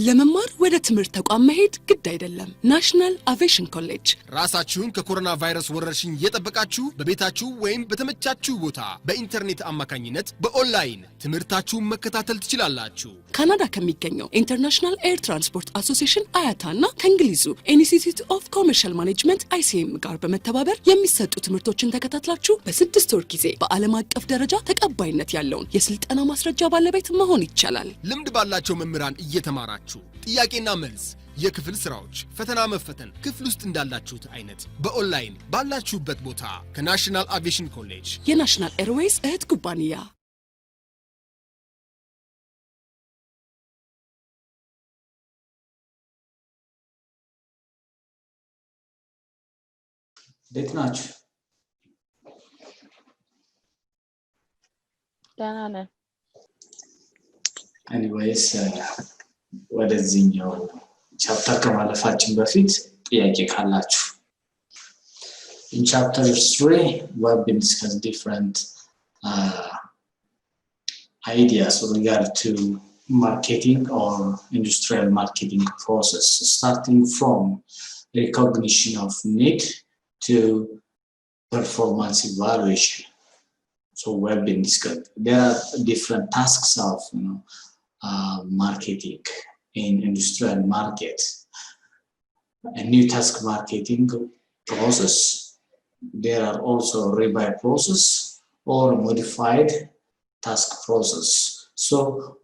ለመማር ወደ ትምህርት ተቋም መሄድ ግድ አይደለም። ናሽናል አቪዬሽን ኮሌጅ ራሳችሁን ከኮሮና ቫይረስ ወረርሽኝ እየጠበቃችሁ በቤታችሁ ወይም በተመቻችሁ ቦታ በኢንተርኔት አማካኝነት በኦንላይን ትምህርታችሁን መከታተል ትችላላችሁ። ካናዳ ከሚገኘው ኢንተርናሽናል ኤር ትራንስፖርት አሶሲዬሽን አያታና ከእንግሊዙ ኢንስቲትዩት ኦፍ ኮመርሻል ማኔጅመንት ICM ጋር በመተባበር የሚሰጡ ትምህርቶችን ተከታትላችሁ በ6 ወር ጊዜ በዓለም አቀፍ ደረጃ ተቀባይነት ያለውን የስልጠና ማስረጃ ባለቤት መሆን ይቻላል። ልምድ ባላቸው መምህራን እየተማራችሁ ጥያቄና መልስ የክፍል ስራዎች ፈተና መፈተን ክፍል ውስጥ እንዳላችሁት አይነት በኦንላይን ባላችሁበት ቦታ ከናሽናል አቪዬሽን ኮሌጅ የናሽናል ኤርዌይስ እህት ኩባንያ ደህና ነን። anyways ወደዚህኛው ቻፕተር ከማለፋችን በፊት ጥያቄ ካላችሁ in chapter 3 we have been discussing different ideas regard to marketing or industrial marketing process, starting from recognition of need to performance evaluation. So we have been discussing there are different tasks of marketing in industrial market. A new task marketing process. There are also rebuy process or modified task process. So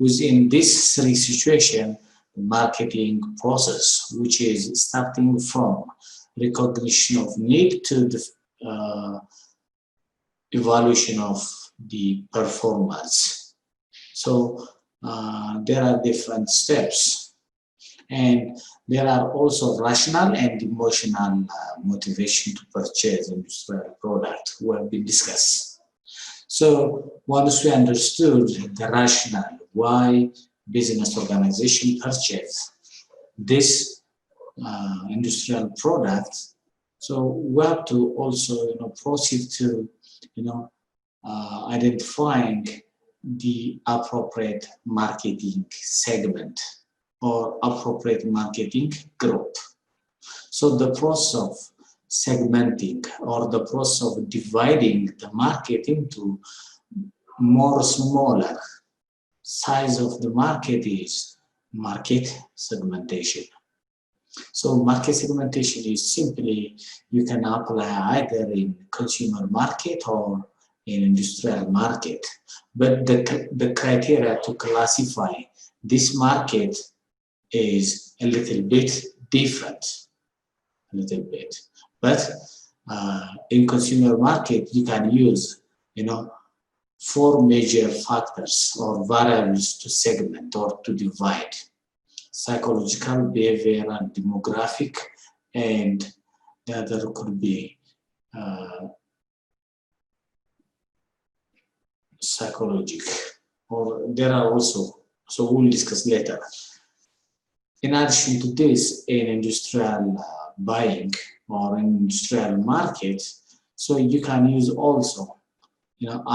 within this three situation, the marketing process, which is starting from recognition of need to the evaluation of the performance. So there are different steps, and there are also rational and emotional motivation to purchase industrial product who have been discussed. So once we understood the rationale why business organization purchase this industrial product, so we have to also proceed to identifying the appropriate marketing segment or appropriate marketing group. So the process of segmenting or the process of dividing the market into more smaller size of the market is market segmentation. So market segmentation is simply you can apply either in consumer market or in industrial market, but the criteria to classify this market is a little bit different, but in consumer market you can use 4 major factors or variables to segment or to divide: psychological, behavioral, demographic, and the other could be psychological, or there are also, so we'll discuss later. In addition to this, in industrial buying or in industrial market, so you can use also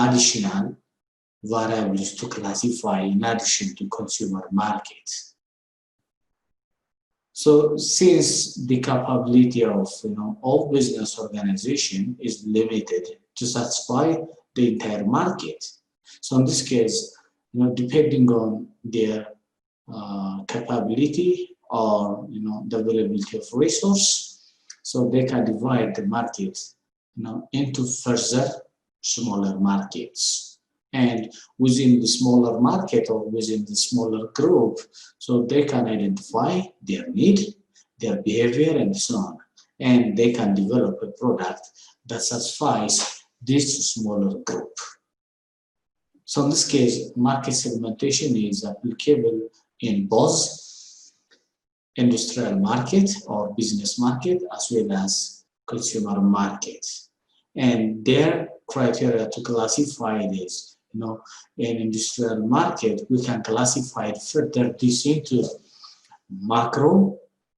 additional variables to classify in addition to consumer market. So since the capability of all business organization is limited to satisfy the entire market, so in this case, depending on their capability or the availability of resource, so they can divide the market into further smaller markets. And within the smaller market or within the smaller group, so they can identify their need, their behavior, and so on, and they can develop a product that satisfies this smaller group. So in this case, market segmentation is applicable in both industrial market or business market as well as consumer market. And their criteria to classify this, in industrial market, we can classify it further this into macro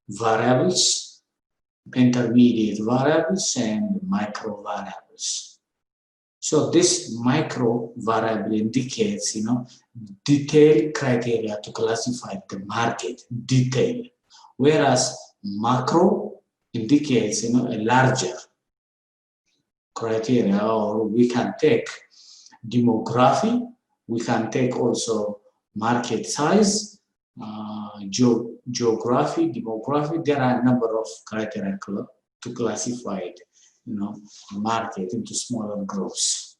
variables, intermediate variables, and micro variables. So this micro variable indicates, detailed criteria to classify the market, detail, whereas macro indicates, a larger criteria, or we can take demography, we can take also market size, geography, demography. There are a number of criteria to classify it, market into smaller groups.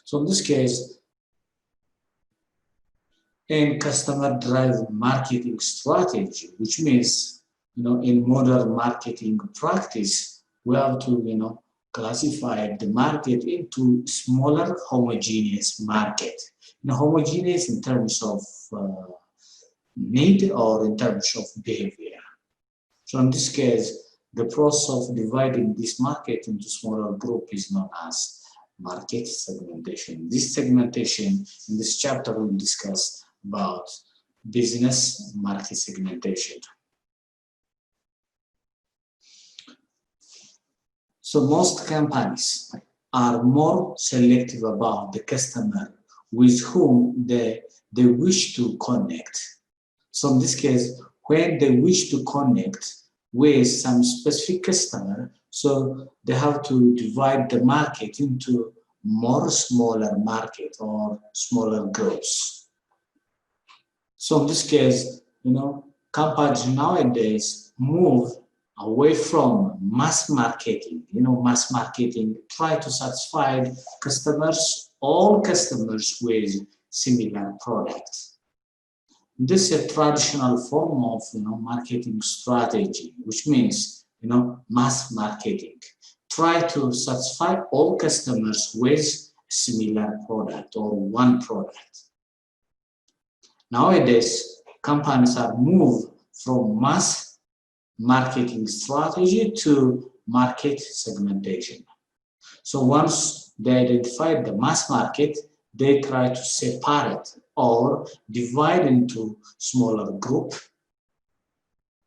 So in this case, in customer-driven marketing strategy, which means, in modern marketing practice, we have to, classify the market into smaller homogeneous market. Homogeneous in terms of need or in terms of behavior. So in this case, the process of dividing this market into smaller group is known as market segmentation. This segmentation, in this chapter, we'll discuss about business market segmentation. So most companies are more selective about the customer with whom they wish to connect. So in this case, when they wish to connect with some specific customer, so they have to divide the market into more smaller market or smaller groups. So in this case, companies nowadays move away from mass marketing. Mass marketing try to satisfy customers, all customers with similar products. This is a traditional form of marketing strategy, which means mass marketing. Try to satisfy all customers with similar product or one product. Nowadays, companies are moved from mass marketing strategy to market segmentation. So once they identify the mass market, they try to separate or divide into smaller group.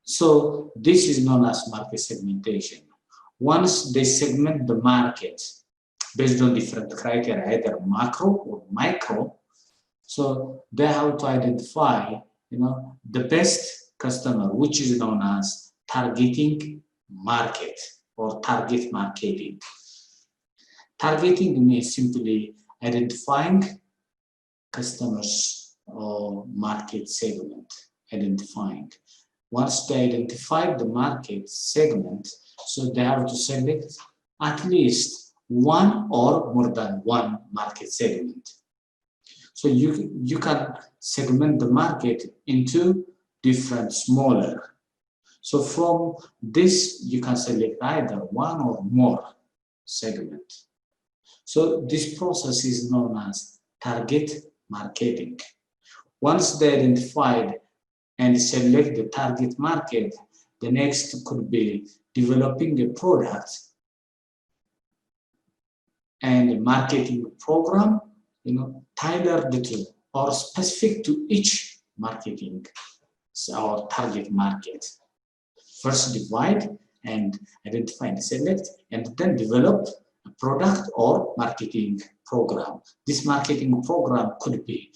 So this is known as market segmentation. Once they segment the market based on different criteria, either macro or micro, so they have to identify, the best customer, which is known as targeting market or target marketing. Targeting means simply identifying customers or market segment, identifying. Once they identify the market segment, so they have to select at least one or more than one market segment. So you can segment the market into different smaller. So from this, you can select either one or more segment. So this process is known as target marketing. Once they identified and select the target market, the next could be developing a product and a marketing program, tailored to or specific to each marketing or target market. First divide and identify and select, and then develop a product or marketing program. This marketing program could be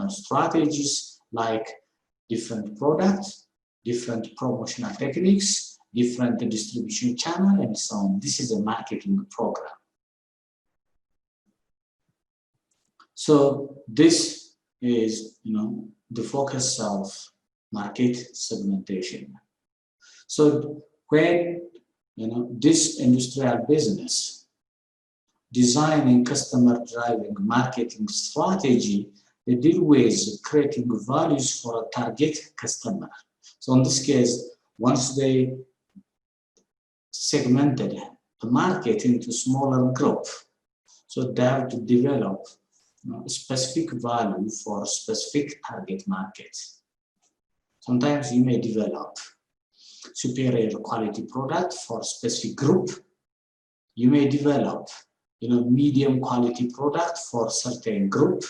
strategies like different products, different promotional techniques, different distribution channel, and so on. This is a marketing program. So this is, the focus of market segmentation. So when, this industrial business designing customer-driving marketing strategy, they deal with creating values for a target customer. So in this case, once they segmented the market into smaller group, so they have to develop specific value for specific target market. Sometimes you may develop superior quality product for specific group. You may develop, medium quality product for certain group,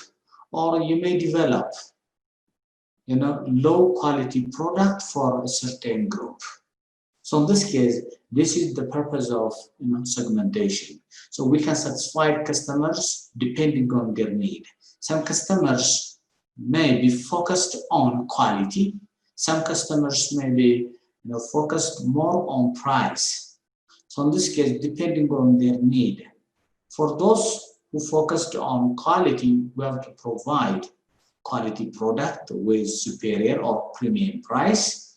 or you may develop, low quality product for a certain group. So in this case, this is the purpose of segmentation. So we can satisfy customers depending on their need. Some customers may be focused on quality. Some customers may be focused more on price. So in this case, depending on their need. For those who focused on quality, we have to provide quality product with superior or premium price.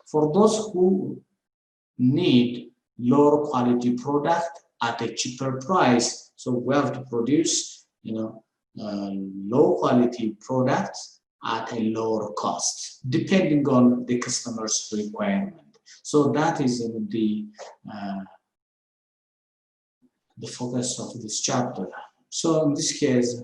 For those who need lower quality product at a cheaper price, so we have to produce low quality products at a lower cost, depending on the customer's requirement. So that is the focus of this chapter. So in this case,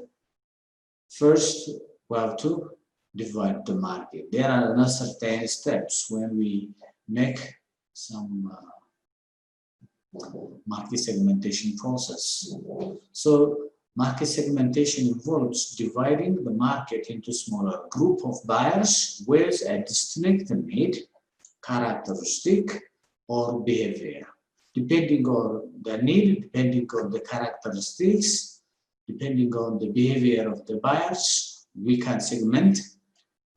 first we have to divide the market. There are certain steps when we make some market segmentation process. So market segmentation involves dividing the market into smaller group of buyers with a distinct need, characteristic, or behavior. Depending on the need, depending on the characteristics, depending on the behavior of the buyers, we can segment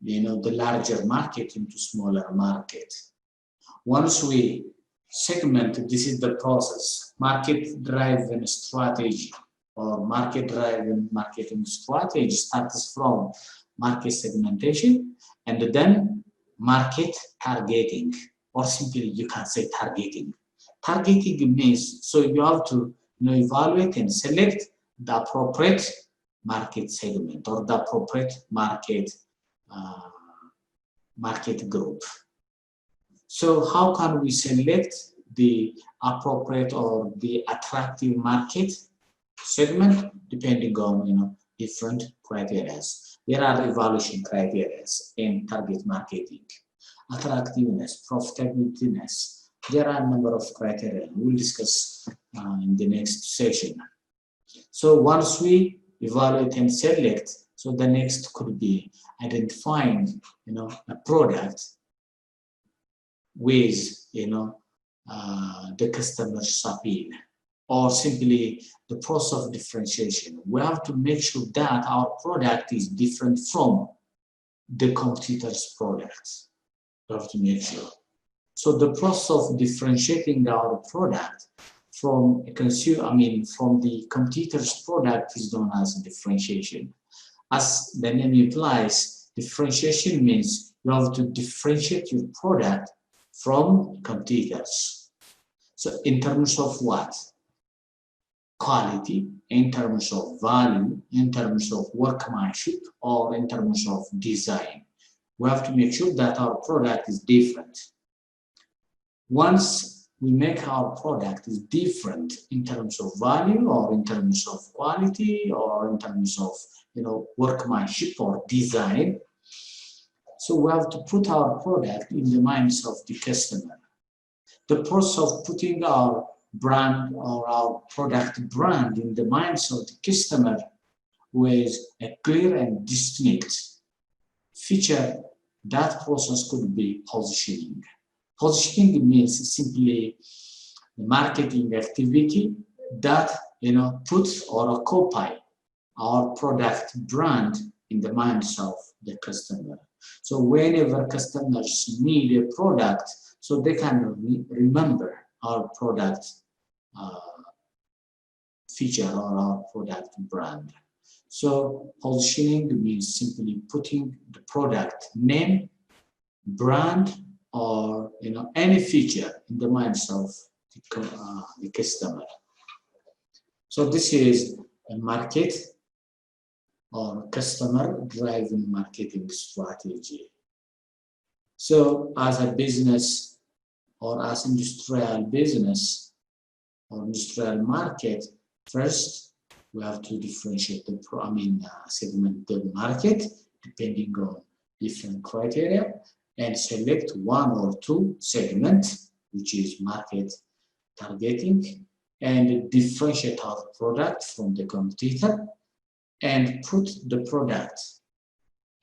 the larger market into smaller market. Once we segment, this is the process. Market-driven strategy or market-driven marketing strategy starts from market segmentation and then market targeting, or simply you can say targeting. Targeting means, so you have to evaluate and select the appropriate market segment or the appropriate market group. So how can we select the appropriate or the attractive market segment? Depending on different criteria. There are evaluation criteria in target marketing: attractiveness, profitability. There are a number of criteria we'll discuss in the next session. So once we evaluate and select, so the next could be identifying a product with the customer's appeal, or simply the process of differentiation. We have to make sure that our product is different from the competitor's products. We have to make sure. So the process of differentiating our product from from the competitor's product is known as differentiation. As the name implies, differentiation means you have to differentiate your product from competitors. So in terms of what? Quality, in terms of value, in terms of workmanship, or in terms of design. We have to make sure that our product is different. Once we make our product is different in terms of value, or in terms of quality, or in terms of workmanship or design, so we have to put our product in the minds of the customer. The process of putting our brand or our product brand in the minds of the customer with a clear and distinct feature, that process could be positioning. Positioning means simply the marketing activity that puts or occupy our product brand in the minds of the customer. So whenever customers need a product, so they can remember our product feature or our product brand. So positioning means simply putting the product name, brand, or any feature in the minds of the customer. So this is a market or customer-driven marketing strategy. So as a business or as industrial business or industrial market, first we have to differentiate segment the market depending on different criteria and select one or two segments, which is market targeting, and differentiate our product from the competitor and put the product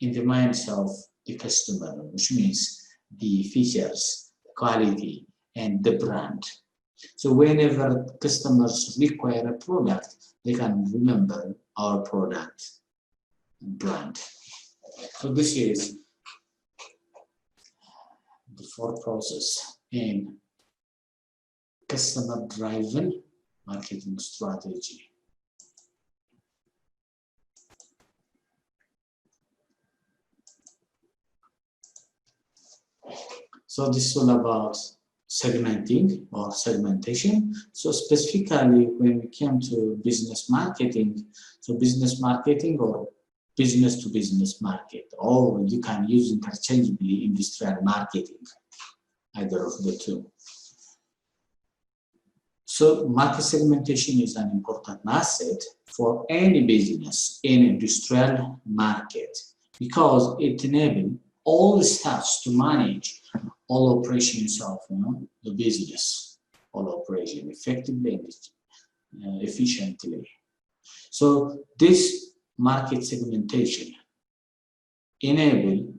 in the minds of the customer, which means the features, quality, and the brand. So whenever customers require a product, they can remember our product brand. So this is the fourth process in customer-driven marketing strategy. So this is all about segmenting or segmentation. So specifically when we came to business marketing, so business marketing or business to business market, or you can use interchangeably industrial marketing, either of the two. So market segmentation is an important asset for any business in industrial market because it enables all the staffs to manage all operations of the business, all operation effectively and efficiently. So this market segmentation enable,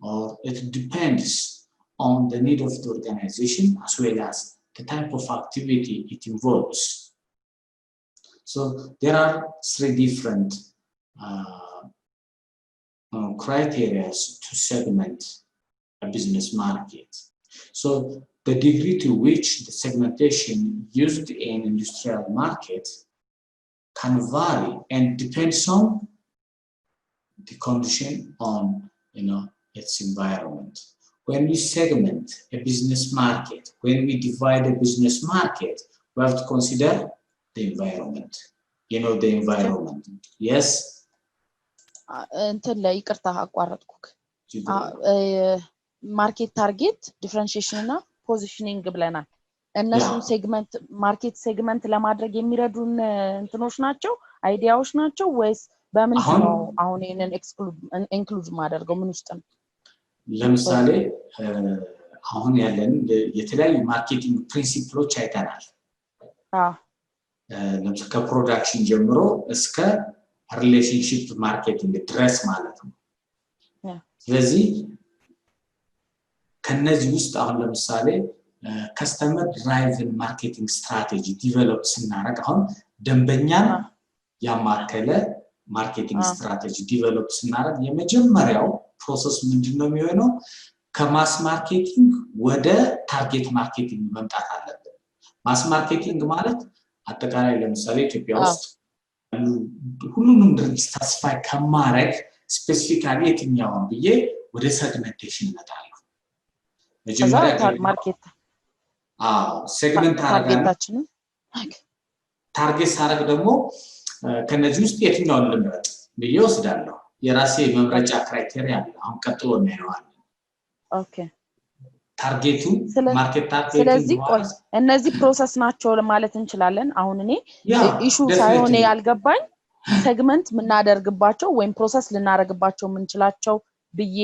or it depends on the need of the organization as well as the type of activity it involves. So there are three different criteria to segment a business market. So the degree to which the segmentation used in industrial market can vary and depends on the condition on its environment. When we segment a business market, when we divide a business market, we have to consider the environment. The environment. Yes. Market target differentiation እና positioning ብለናል እነሱን ሴግመንት ማርኬት ሴግመንት ለማድረግ የሚረዱን እንትኖች ናቸው አይዲያዎች ናቸው ወይስ በምን ነው አሁን ይሄንን ኢንክሉድ ማድረግ ምን ውስጥ ነው ለምሳሌ አሁን ያለን የተለያዩ ማርኬቲንግ ፕሪንሲፕሎች አይተናል ለምሳሌ ከፕሮዳክሽን ጀምሮ እስከ ሪሌሽንሺፕ ማርኬቲንግ ድረስ ማለት ነው ስለዚህ ከነዚህ ውስጥ አሁን ለምሳሌ ከስተመር ድራይቭን ማርኬቲንግ ስትራቴጂ ዲቨሎፕ ስናደርግ አሁን ደንበኛን ያማከለ ማርኬቲንግ ስትራቴጂ ዲቨሎፕ ስናደርግ የመጀመሪያው ፕሮሰስ ምንድነው የሚሆነው ከማስ ማርኬቲንግ ወደ ታርጌት ማርኬቲንግ መምጣት አለበት ማስ ማርኬቲንግ ማለት አጠቃላይ ለምሳሌ ኢትዮጵያ ውስጥ ሁሉንም ድርጅት ሳስፋይ ከማረግ ስፔሲፊካሊ የትኛውን ብዬ ወደ ሴግሜንቴሽን መጣለሁ መጀመሪያ ማርኬት ሴግመንት አረጋችን ታርጌት ሳረግ ደግሞ ከነዚህ ውስጥ የትኛውን ልምረጥ ብዬ ወስዳለሁ የራሴ መምረጫ ክራይቴሪያ አለ አሁን ቀጥሎ እናየዋለን ኦኬ ታርጌቱ ማርኬት ታርጌት ስለዚህ ቆይ እነዚህ ፕሮሰስ ናቸው ማለት እንችላለን አሁን እኔ ኢሹ ሳይሆን ያልገባኝ ሴግመንት ምናደርግባቸው ወይም ፕሮሰስ ልናደርግባቸው ምንችላቸው ብዬ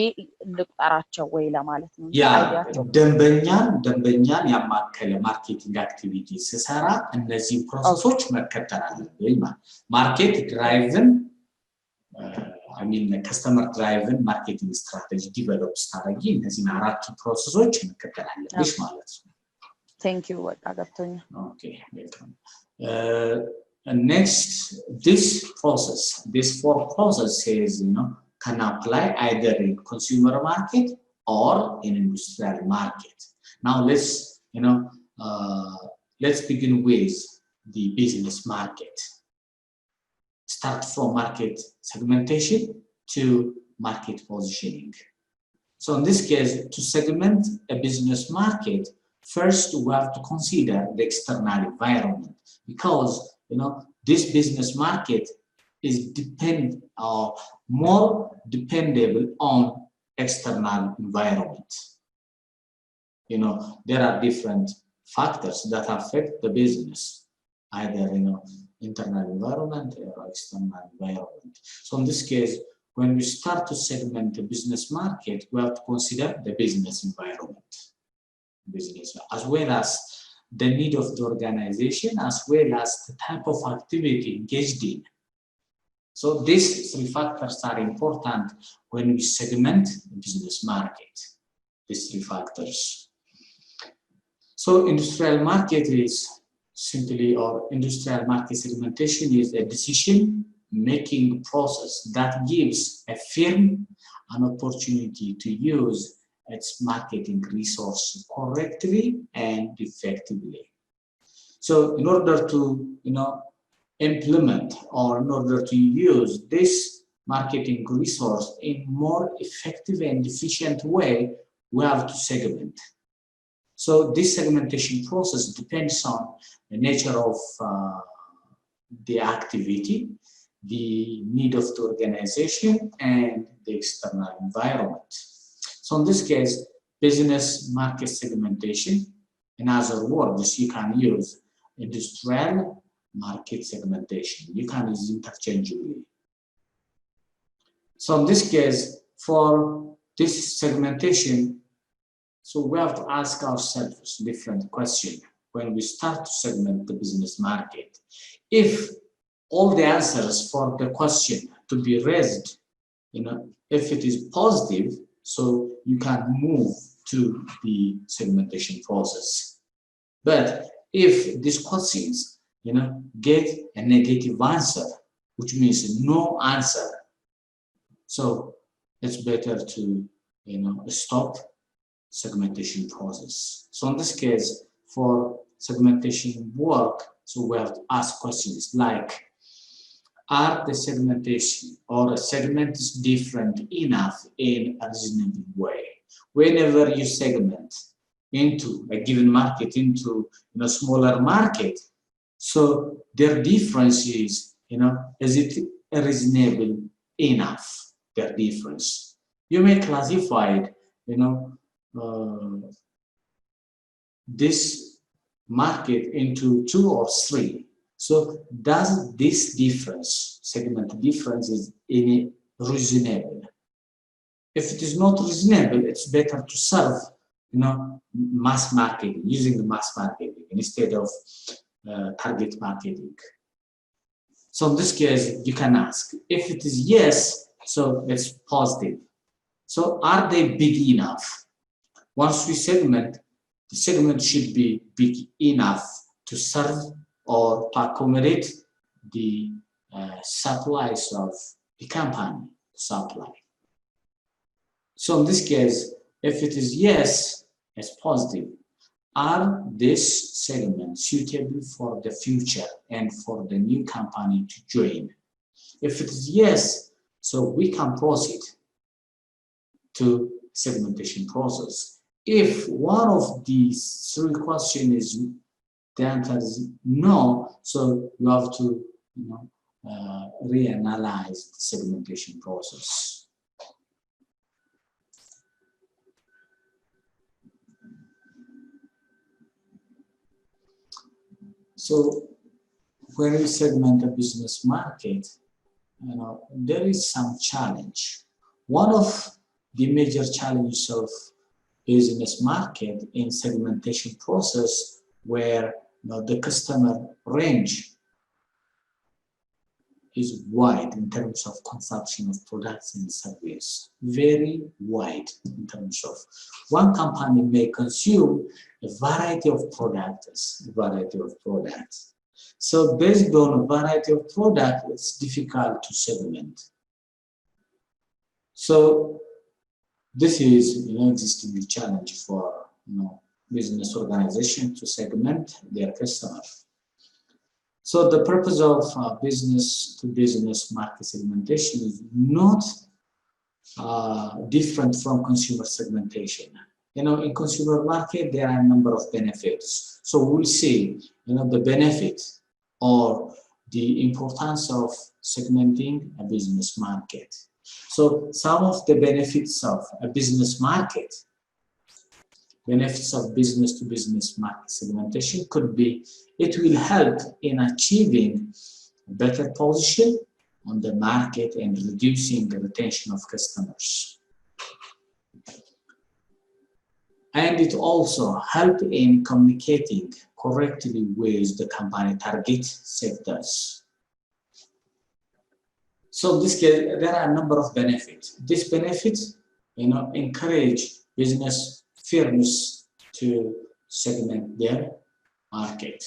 ልቁጠራቸው ወይ ለማለት ነው አይዲያቸው ደንበኛን ያማከለ ማርኬቲንግ አክቲቪቲ ሲሰራ እነዚህ ፕሮሰሶች መከተል አለብኝ ማርኬት ድራይቭን ከስተመር ድራይቭን ማርኬቲንግ ስትራቴጂ ዲቨሎፕ ስታረጊ እነዚህ አራት ፕሮሰሶች መከተል አለብሽ ማለት ነው Thank you በቃ ገብቶኛል Okay welcome next this four processes can apply either in consumer market or in industrial market. Now let's begin with the business market. Start from market segmentation to market positioning. So in this case, to segment a business market, first we have to consider the external environment because this business market is more dependable on external environment. There are different factors that affect the business, either internal environment or external environment. So in this case, when we start to segment the business market, we have to consider the business environment, as well as the need of the organization, as well as the type of activity engaged in. So these three factors are important when we segment the business market, these three factors. So industrial market is simply, or industrial market segmentation is a decision-making process that gives a firm an opportunity to use its marketing resources correctly and effectively. So in order to, implement, or in order to use this marketing resource in more effective and efficient way, we have to segment. So this segmentation process depends on the nature of the activity, the need of the organization, and the external environment. So in this case, business market segmentation, in other words, you can use industrial market segmentation. You can use interchangeably. So in this case, for this segmentation, so we have to ask ourselves a different question when we start to segment the business market. If all the answers for the question to be raised, if it is positive, so you can move to the segmentation process. But if these questions, get a negative answer, which means no answer, so it's better to, stop segmentation process. So in this case, for segmentation work, so we have to ask questions like, are the segmentation or a segment is different enough in a reasonable way? Whenever you segment into a given market, into a smaller market, so their difference is, is it reasonable enough, their difference? You may classify it, this market into 2 or 3. So does this difference, segment difference, is any reasonable? If it is not reasonable, it's better to serve, mass marketing, using the mass marketing instead of target marketing. So in this case, you can ask, if it is yes, so it's positive. So are they big enough? Once we segment, the segment should be big enough to serve or to accommodate the supplies of the company supply. So in this case, if it is yes, it's positive. Are this segment suitable for the future and for the new company to join? If it is yes, so we can proceed to segmentation process. If one of these 3 questions is the answer is no, so you have to reanalyze the segmentation process. So when we segment a business market, there is some challenge. One of the major challenges of business market in segmentation process where the customer range is wide in terms of consumption of products and services, very wide in terms of one company may consume a variety of products, So based on a variety of products, it's difficult to segment. So this is existing challenge for business organization to segment their customers. So the purpose of business-to-business market segmentation is not different from consumer segmentation. In consumer market, there are a number of benefits. So we'll see, the benefit or the importance of segmenting a business market. So some of the benefits of a business market, benefits of business-to-business market segmentation could be, it will help in achieving a better position on the market and reducing the retention of customers. And it also helps in communicating correctly with the company target sectors. So in this case, there are a number of benefits. These benefits, encourage business firms to segment their market.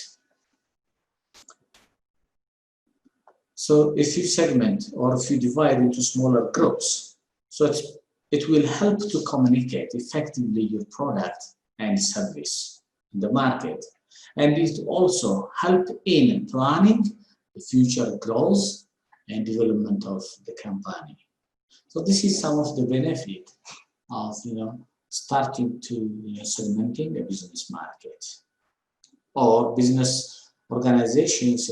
So if you segment or if you divide into smaller groups, so it will help to communicate effectively your product and service in the market. And it also help in planning the future growth and development of the company. So this is some of the benefit of starting to segmenting a business market, or business organizations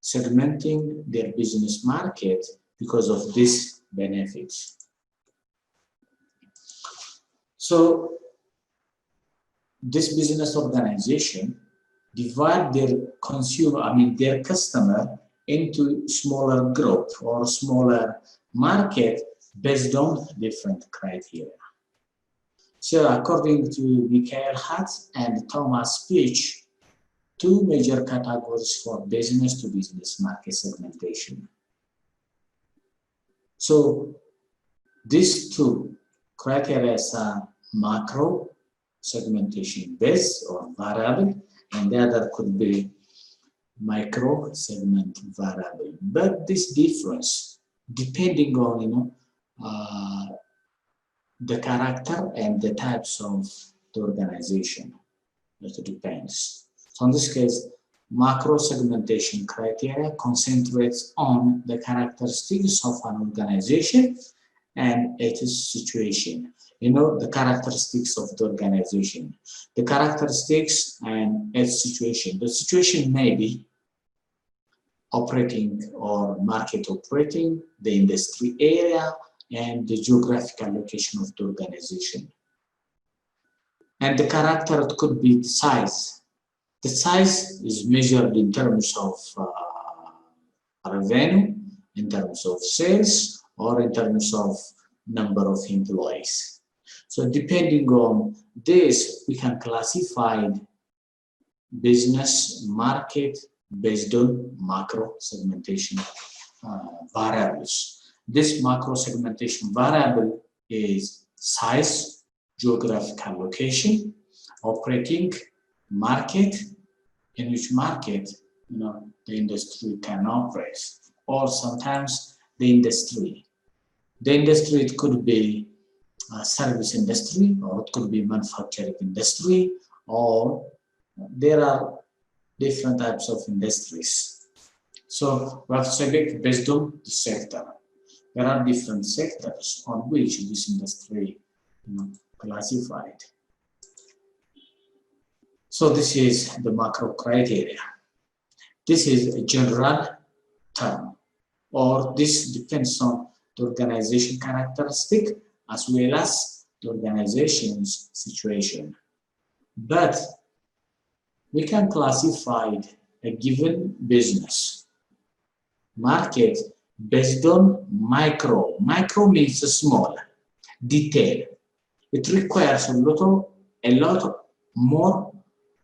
segmenting their business market because of this benefits. So this business organization divide their their customer into smaller group or smaller market based on different criteria. So according to Michael Hatz and Thomas Pitch, two major categories for business-to-business market segmentation. So these two criteria are macro segmentation based or variable, and the other could be micro segment variable. But this difference, depending on the character and the types of the organization, it depends. So in this case, macro segmentation criteria concentrates on the characteristics of an organization and its situation. The characteristics of the organization, the characteristics and its situation. The situation may be operating or market operating, the industry area, and the geographical location of the organization. And the character, it could be size. The size is measured in terms of revenue, in terms of sales, or in terms of number of employees. So depending on this, we can classify business market based on macro segmentation variables. This macro segmentation variable is size, geographical location, operating market, in which market the industry can operate, or sometimes the industry. The industry, it could be a service industry, or it could be manufacturing industry, or there are different types of industries. So we have to select based on the sector. There are different sectors on which this industry classified. So this is the macro criteria. This is a general term, or this depends on the organization characteristic as well as the organization's situation. But we can classify a given business market based on micro. Micro means small, detail. It requires a lot more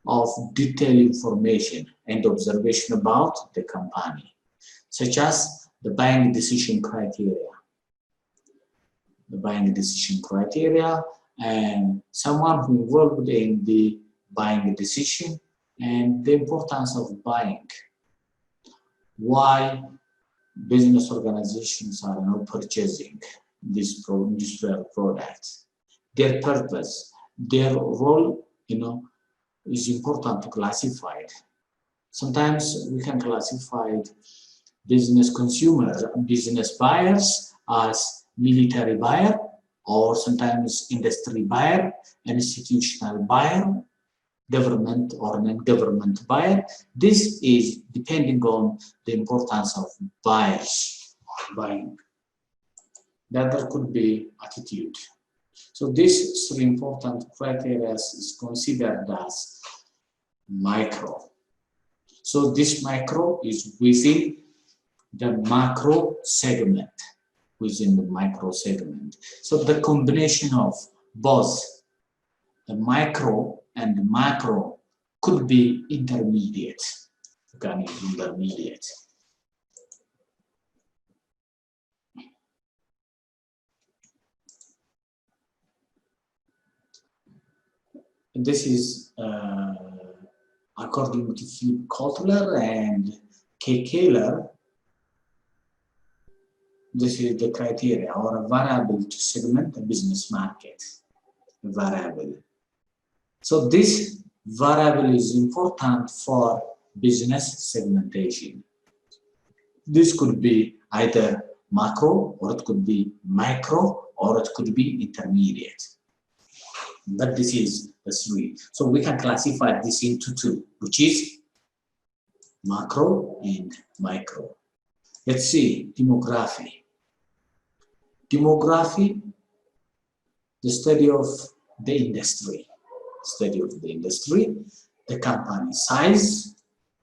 of detailed information and observation about the company, such as the buying decision criteria. The buying decision criteria and someone who involved in the buying decision and the importance of buying. Why business organizations are now purchasing this industrial product. Their purpose, their role, is important to classify it. Sometimes we can classify business consumers, business buyers as military buyer, or sometimes industry buyer, institutional buyer, government or non-government buyer. This is depending on the importance of buyers buying. The other could be attitude. So these three important criteria is considered as micro. So this micro is within the macro segment, within the micro segment. So the combination of both the micro and the macro could be intermediate. Intermediate. This is according to Philip Kotler and K. Keller. This is the criteria or a variable to segment a business market. A variable. So this variable is important for business segmentation. This could be either macro, or it could be micro, or it could be intermediate. But this is the three. So we can classify this into two, which is macro and micro. Let's see, demography. Demography, the study of the industry. Study of the industry, the company size,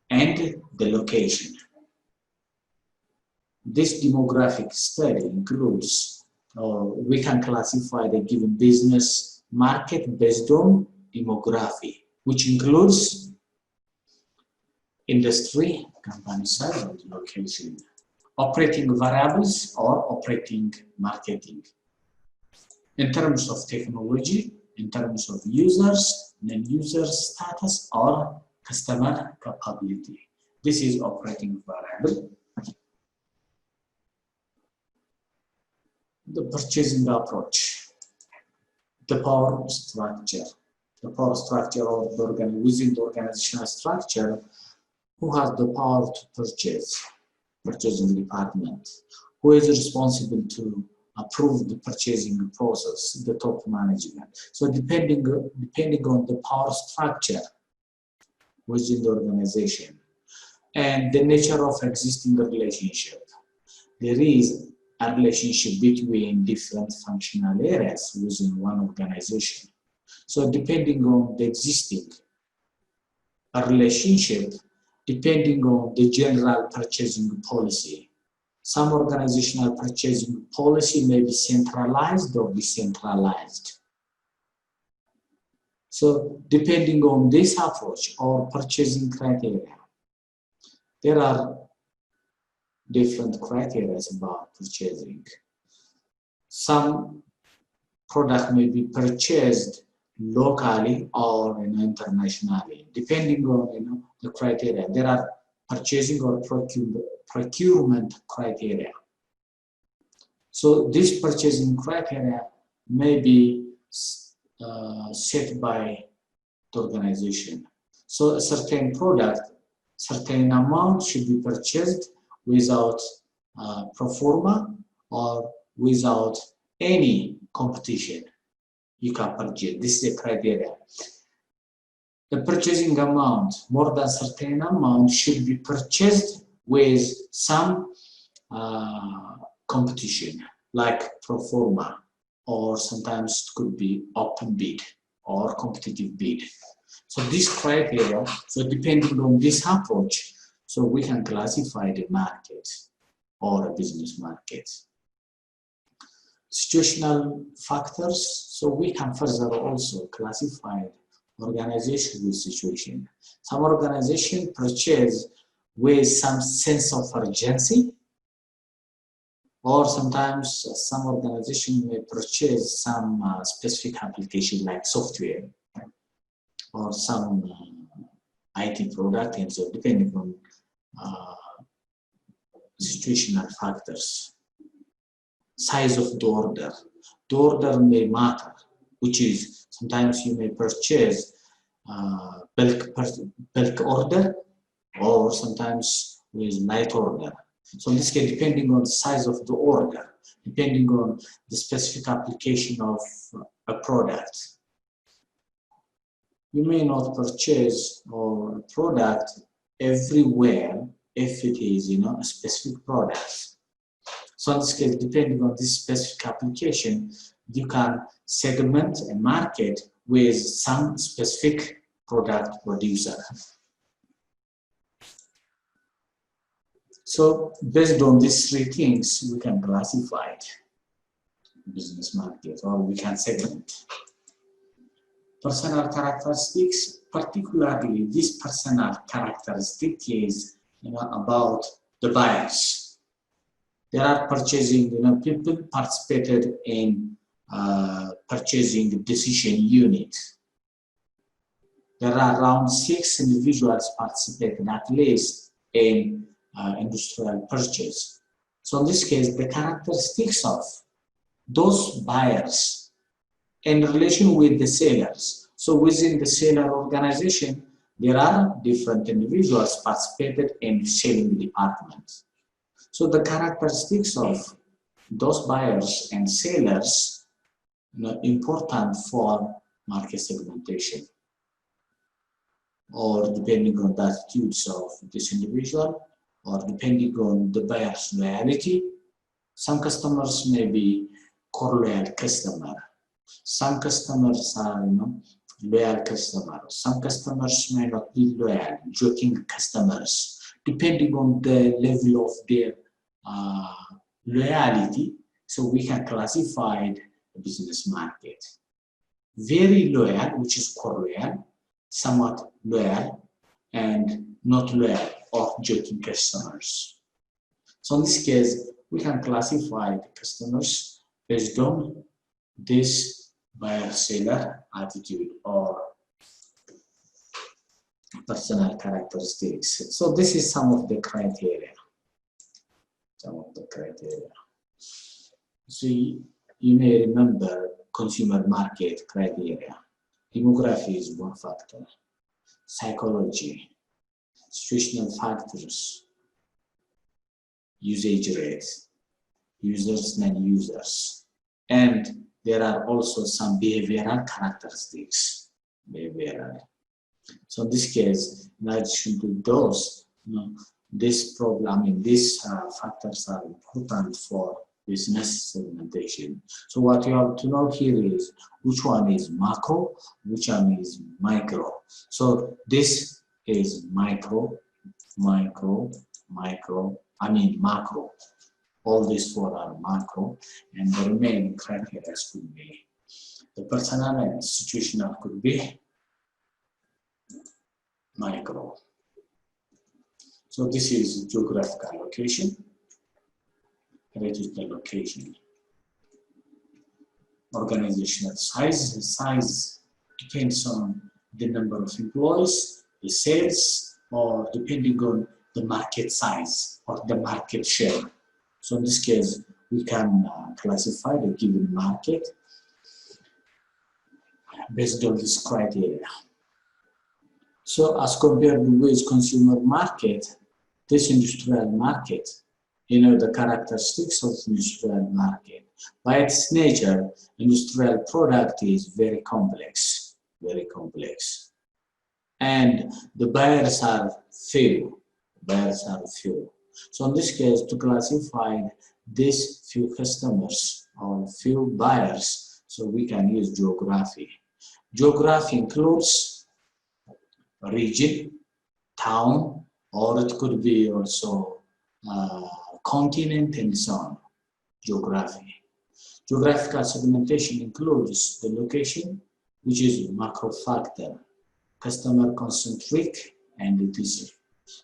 and the location. This demographic study includes, we can classify the given business market based on demography, which includes industry, company size, and location. Operating variables or operating marketing. In terms of technology, in terms of users, non-user status, or customer capability. This is operating variable. The purchasing approach, the power structure. The power structure of within the organizational structure, who has the power to purchase? Purchasing department. Who is responsible to approve the purchasing process? The top management. So depending on the power structure within the organization and the nature of existing relationship, there is a relationship between different functional areas within one organization. So depending on the existing relationship, depending on the general purchasing policy, some organizational purchasing policy may be centralized or decentralized. So depending on this approach or purchasing criteria, there are different criteria about purchasing. Some product may be purchased locally or internationally, depending on the criteria. There are purchasing or procurement criteria. So this purchasing criteria may be set by the organization. So a certain product, certain amount should be purchased without pro forma or without any competition. You can purchase. This is the criteria. The purchasing amount, more than certain amount, should be purchased with some competition, like pro forma, or sometimes it could be open bid or competitive bid. So this criteria, so depending on this approach, so we can classify the market or a business market. Situational factors, so we can further also classify organization with situation. Some organization purchase with some sense of urgency, or sometimes some organization may purchase some specific application like software or some IT product, and so depending on situational factors. Size of the order may matter, which is sometimes you may purchase bulk order or sometimes with light order. So in this case, depending on the size of the order, depending on the specific application of a product, you may not purchase a product everywhere if it is, a specific product. So in this case, depending on this specific application, you can segment a market with some specific product producer. So based on these three things, we can classify it, business market, or we can segment. Personal characteristics, particularly this personal characteristic is about the buyers. There are purchasing, people participated in purchasing decision unit. there are around 6 individuals participating at least in industrial purchase. So in this case, the characteristics of those buyers in relation with the sellers. So within the seller organization, there are different individuals participated in selling departments. So the characteristics of those buyers and sellers are important for market segmentation, or depending on the attitudes of this individual, or depending on the buyer's loyalty. Some customers may be core loyal customer. Some customers are loyal customers. Some customers may not be loyal, joking customers. Depending on the level of their loyalty, so we can classify the business market. Very loyal, which is core loyal, somewhat loyal, and not loyal or joking customers. So in this case, we can classify the customers based on this buyer-seller attitude or personal characteristics. So this is some of the criteria. So you may remember consumer market criteria. Demography is one factor. Psychology, situational factors, usage rates, users and users, and there are also some behavioral characteristics. So in this case, in addition to those, these factors are important for business segmentation. So what you have to know here is which one is macro, which one is micro. So this is macro. All these four are macro, and the remaining criteria could be the personal and situational could be micro. So this is geographical location. That is the location. Organizational size. The size depends on the number of employees, the sales, or depending on the market size or the market share. So in this case, we can classify the given market based on this criteria. So as compared with consumer market, this industrial market, the characteristics of industrial market. By its nature, industrial product is very complex. And the buyers are few. So in this case, to classify these few customers or few buyers, so we can use geography. Geography includes region, town, or it could be also continent and so on. Geography. Geographical segmentation includes the location, which is macro factor, customer concentric, and etc.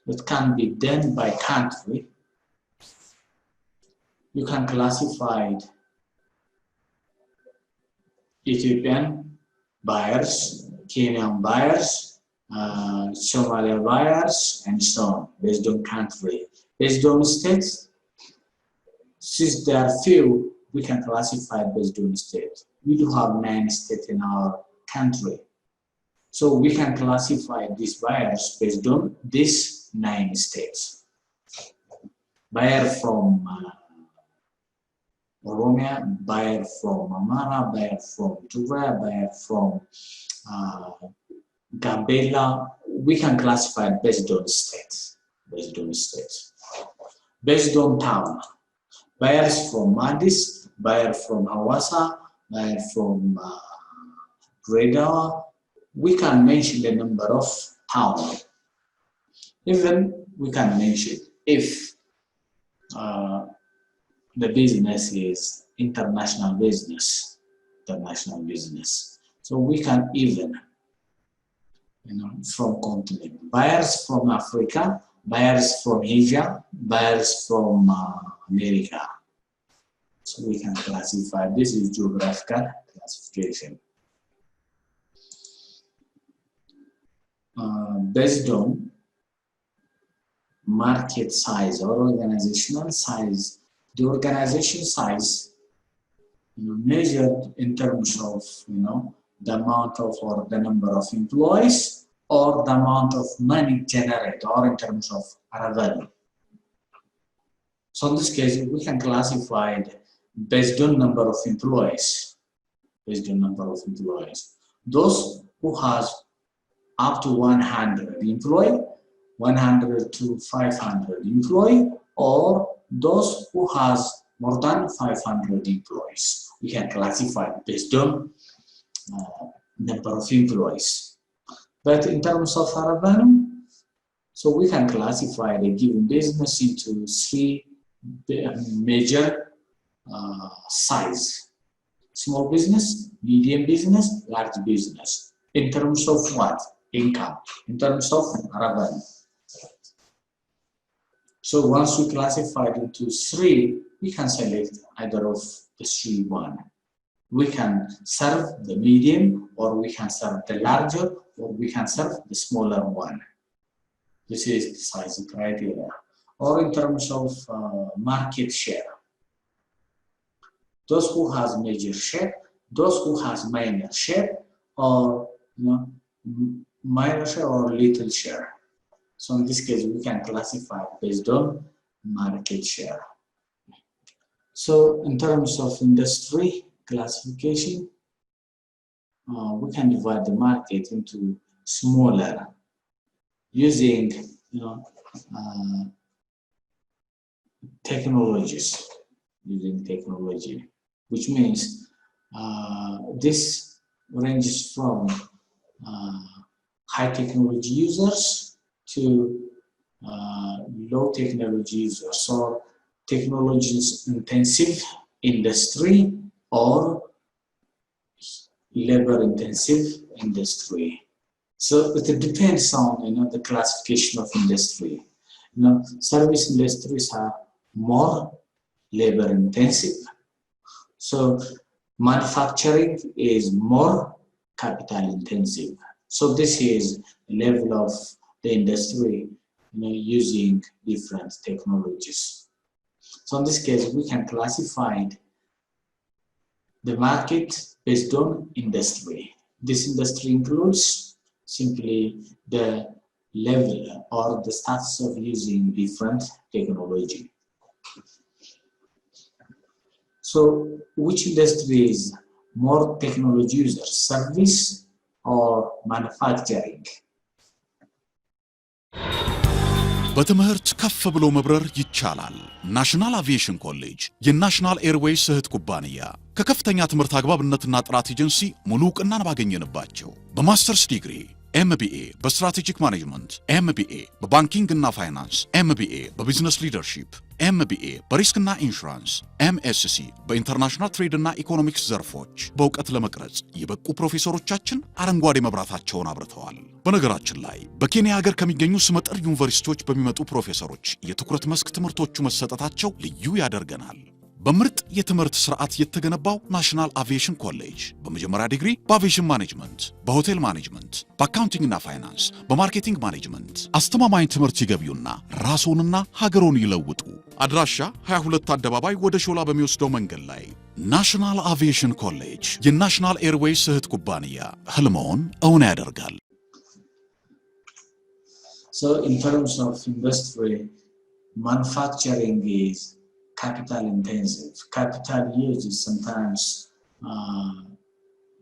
It can be done by country. You can classify Ethiopian buyers, Kenyan buyers, Somalia buyers, and so on, based on country. Based on states, since there are few, we can classify based on state. We do have 9 states in our country. So we can classify these buyers based on these 9 states. Buyer from Oromia, buyer from Amara, buyer from Tigray, buyer from Gambela. We can classify based on states. Based on town, buyers from Madis, buyer from Hawassa, buyer from Redha. We can mention the number of towns. Even we can mention if the business is international business. So we can even, from continent, buyers from Africa, buyers from Asia, buyers from America. So we can classify. This is geographical classification. based on market size or organizational size. The organization size, measured in terms of, the amount of or the number of employees or the amount of money generated or in terms of revenue. So in this case, we can classify it based on number of employees. Based on number of employees. Those who has up to 100 employee, 100 to 500 employee, or those who has more than 500 employees. We can classify based on number of employees. But in terms of revenue, so we can classify the given business into three major size: small business, medium business, large business. In terms of what? Income. In terms of revenue. So once we classify it into three, we can select either of the three one. We can serve the medium, or we can serve the larger, or we can serve the smaller one. This is the size criteria. Or in terms of market share. Those who has major share, those who has minor share, or minor share or little share. So in this case, we can classify based on market share. So in terms of industry classification, we can divide the market into smaller using technologies, which means this ranges from high technology users to low technology users, or technologies intensive industry or labor intensive industry. So it depends on the classification of industry. Service industries are more labor intensive. So manufacturing is more capital intensive. So this is the level of the industry using different technologies. So in this case, we can classify the market based on industry. This industry includes simply the level or the status of using different technology. So which industry is more technology users, service or manufacturing? በትምህርት ከፍ ብሎ መብረር ይቻላል። ናሽናል አቪዬሽን ኮሌጅ የናሽናል ኤርዌይስ እህት ኩባንያ ከከፍተኛ ትምህርት አግባብነትና ጥራት ኤጀንሲ ሙሉ ዕውቅናን ባገኘንባቸው በማስተርስ ዲግሪ ኤምቢኤ በስትራቴጂክ ማኔጅመንት፣ ኤምቢኤ በባንኪንግ እና ፋይናንስ፣ ኤምቢኤ በቢዝነስ ሊደርሺፕ፣ ኤምቢኤ በሪስክና ኢንሹራንስ፣ ኤምኤስሲ በኢንተርናሽናል ትሬድ እና ኢኮኖሚክስ ዘርፎች በእውቀት ለመቅረጽ የበቁ ፕሮፌሰሮቻችን አረንጓዴ መብራታቸውን አብርተዋል። በነገራችን ላይ በኬንያ ሀገር ከሚገኙ ስመጥር ዩኒቨርሲቲዎች በሚመጡ ፕሮፌሰሮች የትኩረት መስክ ትምህርቶቹ መሰጠታቸው ልዩ ያደርገናል። በምርጥ የትምህርት ስርዓት የተገነባው ናሽናል አቪዬሽን ኮሌጅ በመጀመሪያ ዲግሪ በአቪዬሽን ማኔጅመንት፣ በሆቴል ማኔጅመንት፣ በአካውንቲንግ እና ፋይናንስ፣ በማርኬቲንግ ማኔጅመንት አስተማማኝ ትምህርት ይገቢውና ራስዎንና ሀገሮን ይለውጡ። አድራሻ 22 አደባባይ ወደ ሾላ በሚወስደው መንገድ ላይ ናሽናል አቪዬሽን ኮሌጅ የናሽናል ኤርዌይስ እህት ኩባንያ ህልሞን እውን ያደርጋል። So in terms of industry, manufacturing is capital intensive. Capital uses sometimes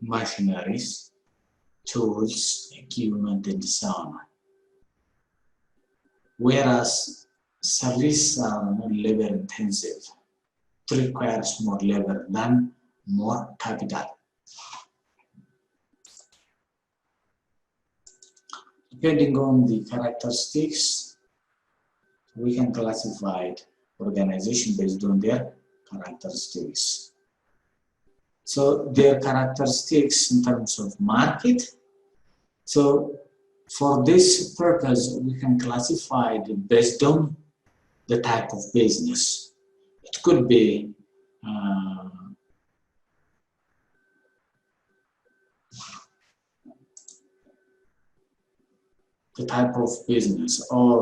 machineries, tools, equipment, and so on. Whereas service are more labor intensive. It requires more labor than more capital. Depending on the characteristics, we can classify organization based on their characteristics. So their characteristics in terms of market. So for this purpose, we can classify it based on the type of business. It could be the type of business or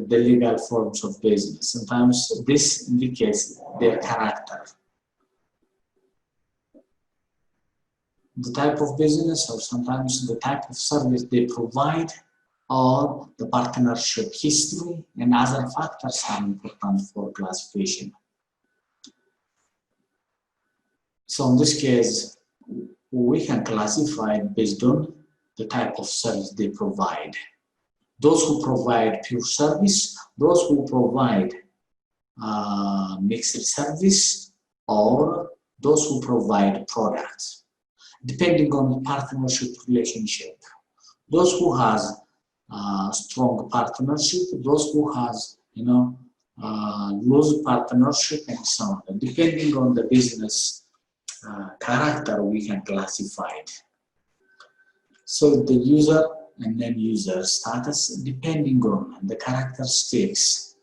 the legal forms of business. Sometimes this indicates their character. The type of business or sometimes the type of service they provide or the partnership history and other factors are important for classification. So in this case, we can classify based on the type of service they provide. Those who provide pure service, those who provide mixed service, or those who provide products, depending on the partnership relationship. Those who has strong partnership, those who has loose partnership, and so on. Depending on the business character, we can classify it. So the user and non-user status, depending on the characteristics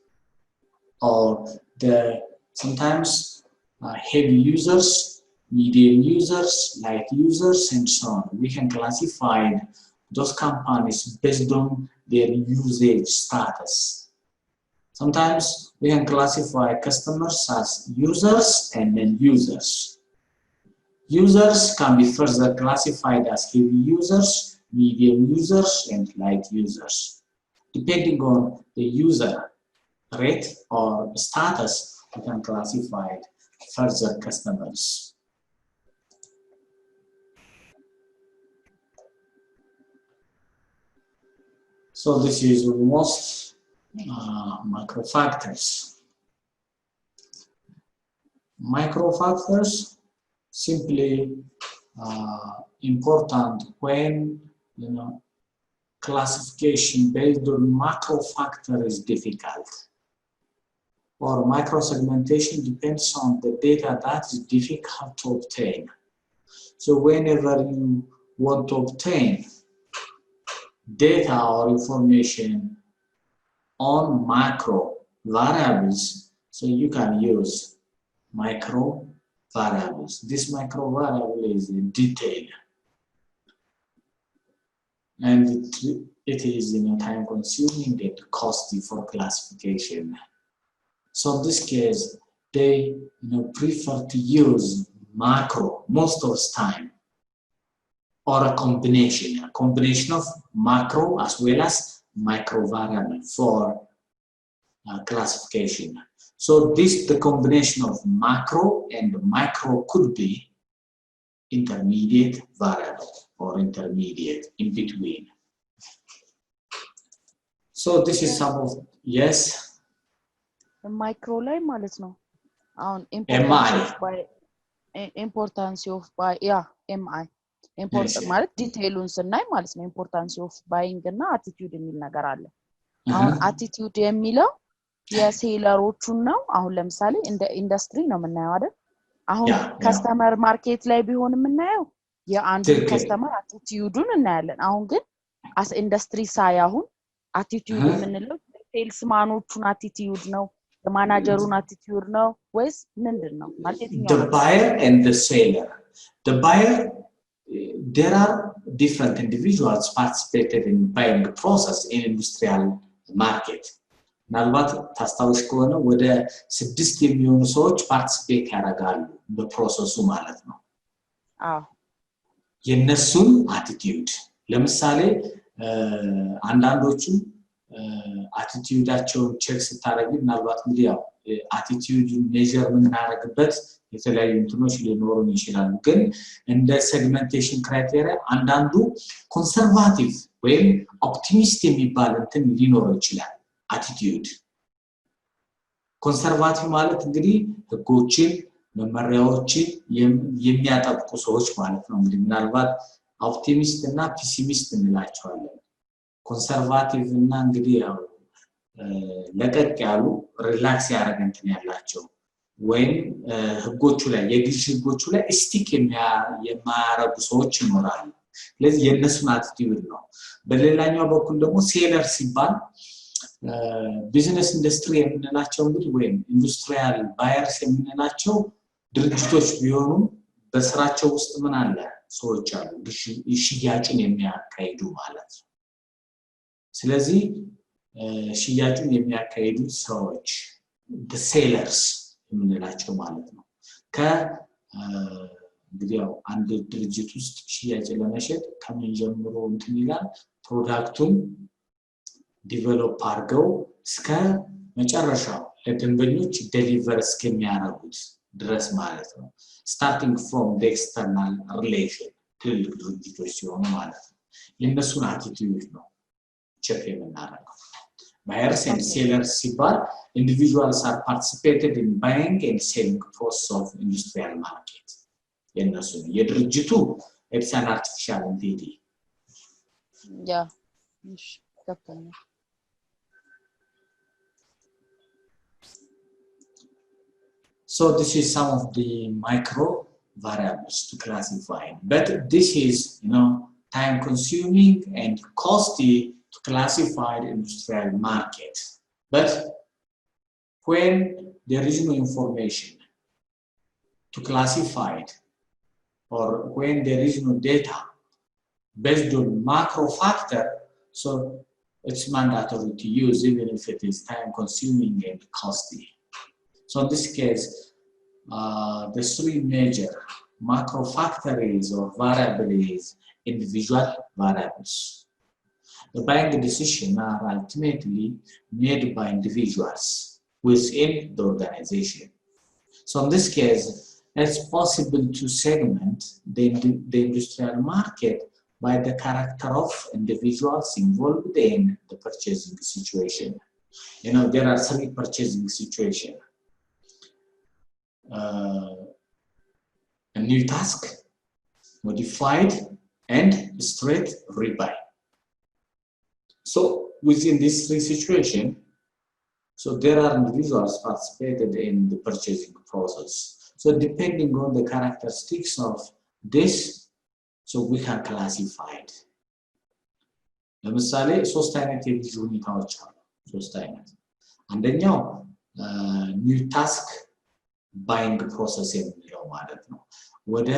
or sometimes heavy users, medium users, light users, and so on. We can classify those companies based on their usage status. Sometimes we can classify customers as users and non-users. Users can be further classified as heavy users, medium users, and light users. Depending on the user rate or status, we can classify further customers. So this is most macro factors. Micro factors simply important when classification based on macro factor is difficult, or micro segmentation depends on the data that is difficult to obtain. So whenever you want to obtain data or information on macro variables, so you can use micro variables. This micro variable is in detail, and it is time consuming and costly for classification. So in this case, they prefer to use macro most of the time, or a combination of macro as well as micro variable for classification. So the combination of macro and micro could be intermediate variable or intermediate in between. So this is some of, yes? Micro ላይ ማለት ነው አሁን importance of by MI ማለት ዲቴይሉን ስናይ ማለት ነው importance of buying እና attitude የሚል ነገር አለ አሁን attitude የሚለው የሴለሮቹን ነው አሁን ለምሳሌ እንደ ኢንዱስትሪ ነው የምናየው አይደል አሁን ከስተመር ማርኬት ላይ ቢሆን የምናየው የአንዱ ከስተመር attitudeን እናያለን አሁን ግን as industry ሳይ አሁን attitude የምንለው ሴልስማኖቹን attitude ነው the manager's attitude ነው ወይስ ምንድነው ማርኬቲንግ the buyer and the seller the buyer there are different individuals participated in buying process in industrial market ምናልባት ታስታውሽ ከሆነ ወደ 6 የሚሆኑ ሰዎች ፓርቲሲፔት ያደርጋሉ በፕሮሰሱ ማለት ነው የነሱን attitude ለምሳሌ አንዳንዶቹ attitudeአቸውን ቼክ ስታደርጊ ምናልባት እንግዲህ attitude measure የምናደርግበት የተለያዩ እንትኖች ሊኖሩ ይችላሉ ግን እንደ segmentation criteria አንዳንዱ conservative ወይም optimist የሚባል እንትን ሊኖረው ይችላል attitude conservative ማለት እንግዲህ ህጎችን መመሪያዎችን የሚያጠብቁ ሰዎች ማለት ነው እንግዲህ ምናልባት optimist እና pessimist እንላቸዋለን conservative እና እንግዲህ ለቀቅ ያሉ ሪላክስ ያደርግ እንትን ያላቸው ወይም ህጎቹ ላይ የግል ህጎቹ ላይ ስቲክ የማያረጉ ሰዎች ይኖራሉ ስለዚህ የነሱን attitude ነው በሌላኛው በኩል ደግሞ ሴለር ሲባል ቢዝነስ ኢንዱስትሪ የምንላቸው እንግዲህ ወይም ኢንዱስትሪያል ባየርስ የምንላቸው ድርጅቶች ቢሆኑ በስራቸው ውስጥ ምን አለ ሰዎች አሉ ሽያጭን የሚያካሂዱ ማለት ነው ስለዚህ ሽያጩን የሚያካሂዱት ሰዎች the sellers የምንላቸው ማለት ነው እንግዲህ ያው አንድ ድርጅት ውስጥ ሽያጭ ለመሸጥ ከምን ጀምሮ እንትን ይላል ፕሮዳክቱን ዲቨሎፕ አድርገው እስከ መጨረሻው ለደንበኞች ዴሊቨር እስከሚያደርጉት ድረስ ማለት ነው starting from the external relation ትልልቅ ድርጅቶች ሲሆኑ ማለት ነው የእነሱን አቲቲዩድ ነው ቼክ የምናደርገው buyers and sellers ሲባል individuals are participated in buying and selling process of industrial market የእነሱ የድርጅቱ it's an artificial entity yeah definitely so this is some of the micro variables to classify but this is time consuming and costly to classify the industrial market but when there is no information to classify it or when there is no data based on macro factor so it's mandatory to use even if it is time consuming and costly so in this case the three major macro factors or variables individual variables the buying decisions are ultimately made by individuals within the organization so in this case it's possible to segment the industrial market by the character of individuals involved in the purchasing situation. There are three purchasing situations. A new task, modified, and straight rebuy. So within these three situations, so there are individuals participated in the purchasing process. So depending on the characteristics of this, so we can classify it. ለምሳሌ ሶስት አይነት የግዢ ሁኔታዎች አሉ ሶስት አይነት አንደኛው ኒው ታስክ ባይንግ ፕሮሰስ የሚለው ማለት ነው ወደ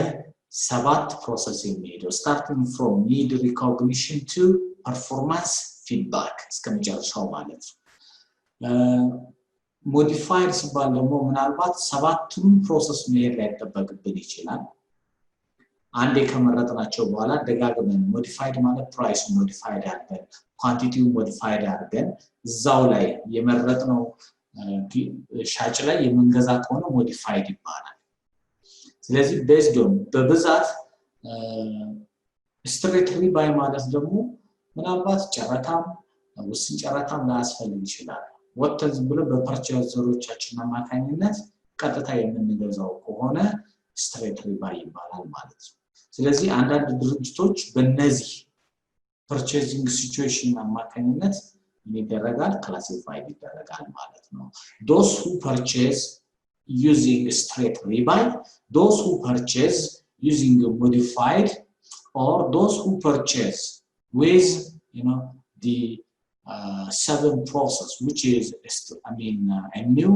7 ፕሮሰስ የሚሄደው starting from need recognition to performance feedback እስከመጨረሻው ማለት ነው ሞዲፋይድ ሲባል ደግሞ ምናልባት 7ቱን ፕሮሰስ መሄድ ላይ ተጠብቅብን ይችላል አንዴ ከመረጥናቸው በኋላ ደጋግመን ሞዲፋይድ ማለት ፕራይስ ሞዲፋይድ አድርገን ኳንቲቲው ሞዲፋይድ አድርገን እዛው ላይ የመረጥነው ሻጭ ላይ የምንገዛ ከሆነ ሞዲፋይድ ይባላል ስለዚህ based on በብዛት ስትሬት ሪባይ ማለት ደግሞ ምናልባት ጨረታም ውስን ጨረታም ላያስፈልግ ይችላል ወጥተን ዝም ብሎ በፐርቼዘሮቻችን አማካኝነት ቀጥታ የምንገዛው ከሆነ ስትሬት ሪባይ ይባላል ማለት ነው ስለዚህ አንዳንድ ድርጅቶች በእነዚህ ፐርቼዚንግ ሲቹዌሽን አማካኝነት ይደረጋል ክላሲፋይድ ይደረጋል ማለት ነው those who purchase using straight rebuy those who purchase using modified or those who purchase with the 7 process which is a new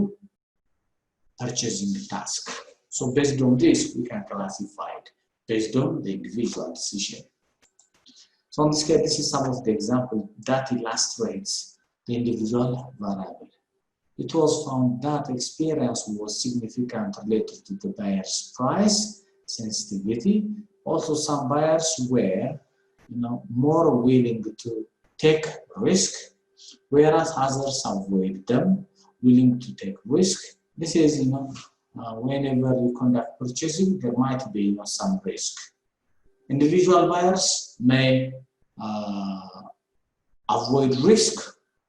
purchasing task so based on this we can classify it based on the individual decision so in this case this is some of the example that illustrates the individual variable it was found that experience was significant related to the buyer's price sensitivity also some buyers were more willing to take risk whereas others avoid them willing to take risk this is whenever you conduct purchasing there might be some risk individual buyers may avoid risk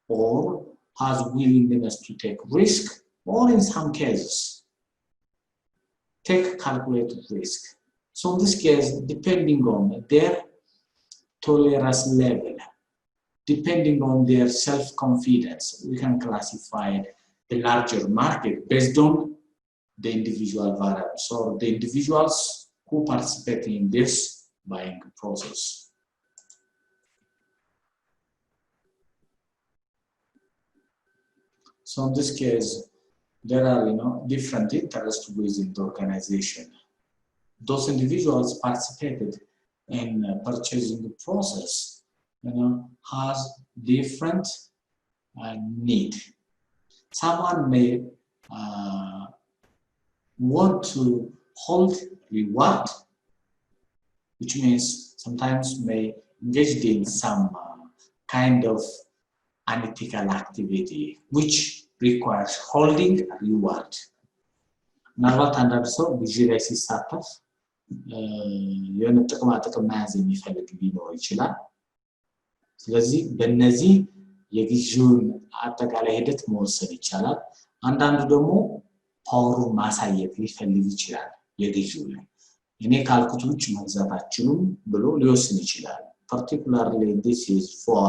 or has willingness to take risk or in some cases take calculated risk so in this case depending on their tolerance level depending on their self-confidence we can classify the larger market based on the individual variables or the individuals who participate in this buying process. So in this case, there are different interests within the organization. Those individuals participated in purchasing the process has different need. Someone may want to hold reward, which means sometimes may engage in some kind of unethical activity, which requires holding reward. ምናልባት አንዳንድ ሰው ግዢ ላይ ሲሳተፍ የሆነ ጥቅማ ጥቅም መያዝ የሚፈልግ ሊኖር ይችላል። ስለዚህ በእነዚህ የግዢውን አጠቃላይ ሂደት መወሰን ይቻላል። አንዳንዱ ደግሞ ፓወሩን ማሳየት ሊፈልግ ይችላል። የግዢው ላይ እኔ ካልኩት ውጭ መግዛት አትችሉም ብሎ ሊወስን ይችላል። particularly this is for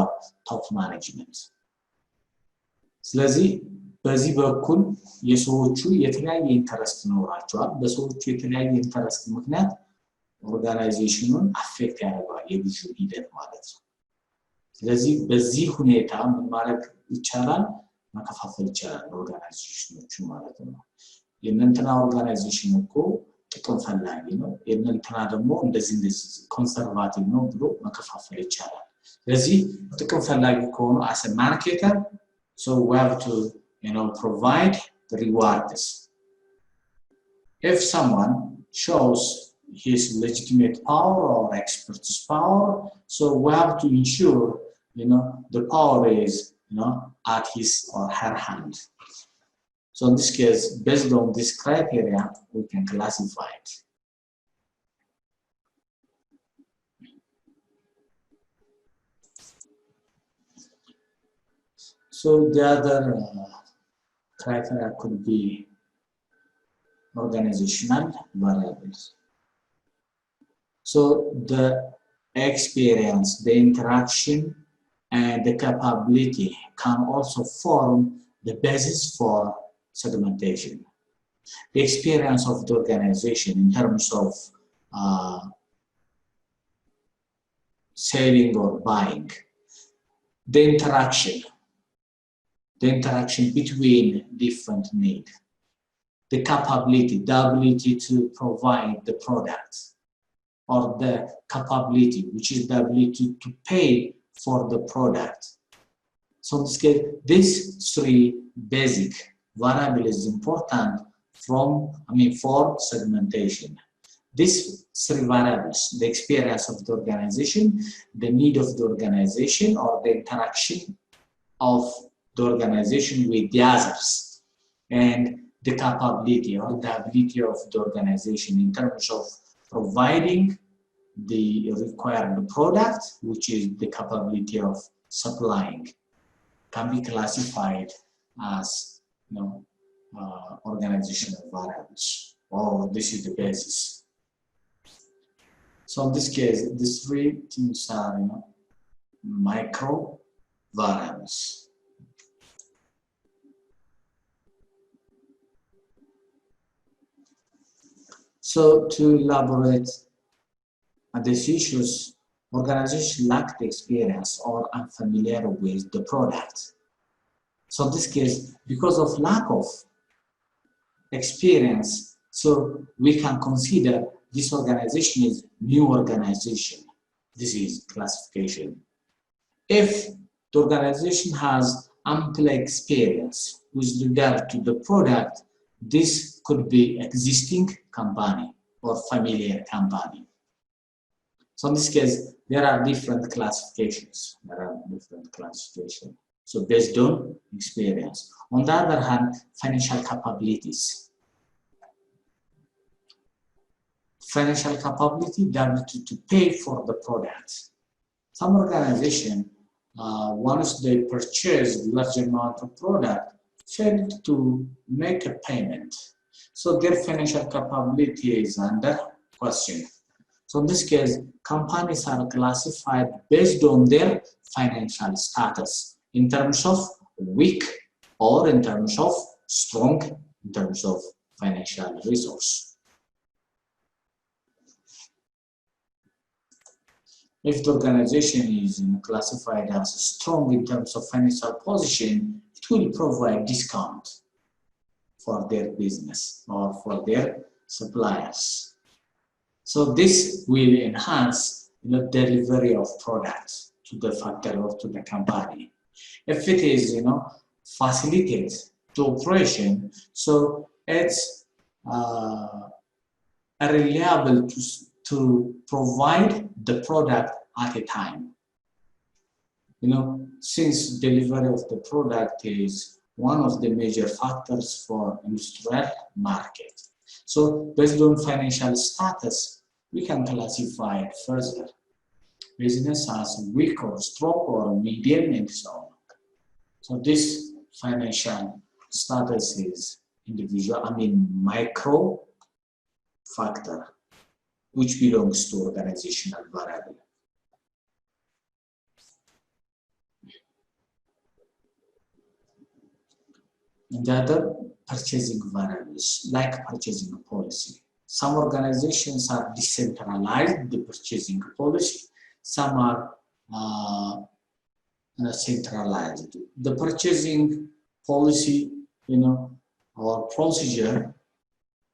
top management። ስለዚህ በዚህ በኩል የሰዎቹ የተለያየ ኢንተረስት ኖራቸዋል። በሰዎቹ የተለያየ ኢንተረስት ምክንያት ኦርጋናይዜሽኑን አፌክት ያደርጋል የግዢው ሂደት ማለት ነው። ስለዚህ በዚህ ሁኔታ ምን ማድረግ ይቻላል? መከፋፈል ይቻላል ኦርጋናይዜሽኖቹ ማለት ነው። የእንትና ኦርጋናይዜሽን እኮ ጥቅም ፈላጊ ነው፣ የእንትና ደግሞ እንደዚህ ኮንሰርቫቲቭ ነው ብሎ መከፋፈል ይቻላል። ስለዚህ ጥቅም ፈላጊ ከሆኑ as a marketer, so we have to provide the rewards. If someone shows his legitimate power or expertise power, so we have to ensure the power is at his or her hand. So in this case, based on this criteria, we can classify it. So the other criteria could be organizational variables. So the experience, the interaction, and the capability can also form the basis for segmentation. The experience of the organization in terms of selling or buying, the interaction between different needs, the capability, the ability to provide the product, or the capability, which is the ability to pay for the product. So in this case, these three basic variables is important for segmentation. These three variables, the experience of the organization, the need of the organization, or the interaction of the organization with the others, and the capability or the ability of the organization in terms of providing the required product, which is the capability of supplying, can be classified as organizational variables, or this is the basis. So in this case, these three things are micro variables. So to elaborate on these issues, organizations lack the experience or unfamiliar with the product. So in this case, because of lack of experience, so we can consider this organization is new organization. This is classification. If the organization has ample experience with regard to the product, this could be existing company or familiar company. So in this case, there are different classifications. So based on experience. On the other hand, financial capabilities. Financial capability, the ability to pay for the product. Some organization, once they purchase large amount of product, failed to make a payment. So their financial capability is under question. So in this case, companies are classified based on their financial status in terms of weak or in terms of strong, in terms of financial resource. If the organization is classified as strong in terms of financial position, it will provide discount for their business or for their suppliers. So this will enhance the delivery of products to the factory or to the company. If it is, facilitate the operation, so it's reliable to provide the product at a time. Since delivery of the product is one of the major factors for industrial market. So based on financial status, we can classify it further. Business as weak or strong or medium and so on. So this financial status is micro factor, which belongs to organizational variable. And the other purchasing variables, like purchasing policy. Some organizations are decentralized, the purchasing policy. Some are centralized. The purchasing policy, or procedure,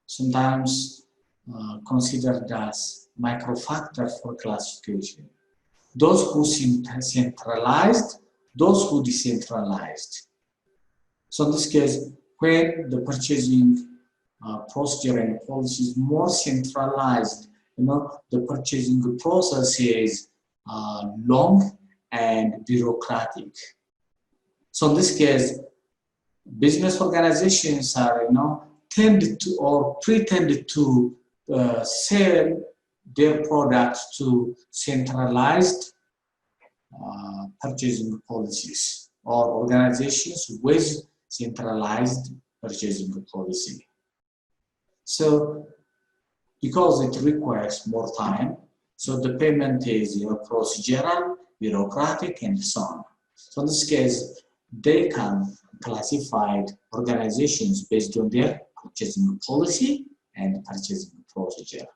sometimes considered as microfactor for classification. Those who centralized, those who decentralized. So in this case, when the purchasing procedure and policy is more centralized, the purchasing process is long and bureaucratic. So in this case, business organizations are, tend to or pretend to sell their products to centralized purchasing policies or organizations with centralized purchasing policy. So because it requires more time, so the payment is procedural, bureaucratic, and so on. So in this case, they can classify organizations based on their purchasing policy and purchasing procedure.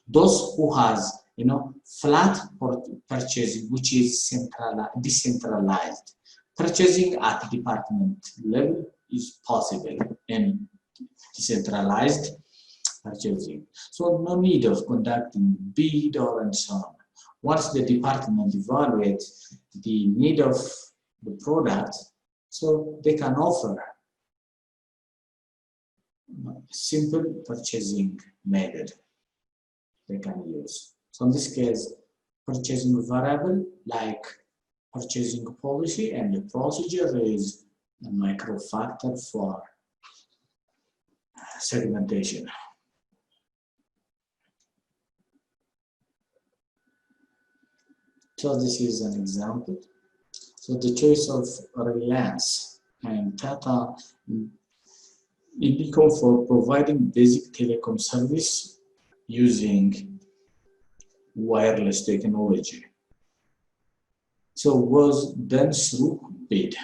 Those who has flat purchasing, which is decentralized, purchasing at department level is possible in decentralized purchasing. So no need of conducting bid or and so on. Once the department evaluates the need of the product, so they can offer simple purchasing method they can use. So in this case, purchasing variable like purchasing policy and the procedure is a micro factor for segmentation. So this is an example. So the choice of Reliance and Tata Indico for providing basic telecom service using wireless technology. So was done through bid.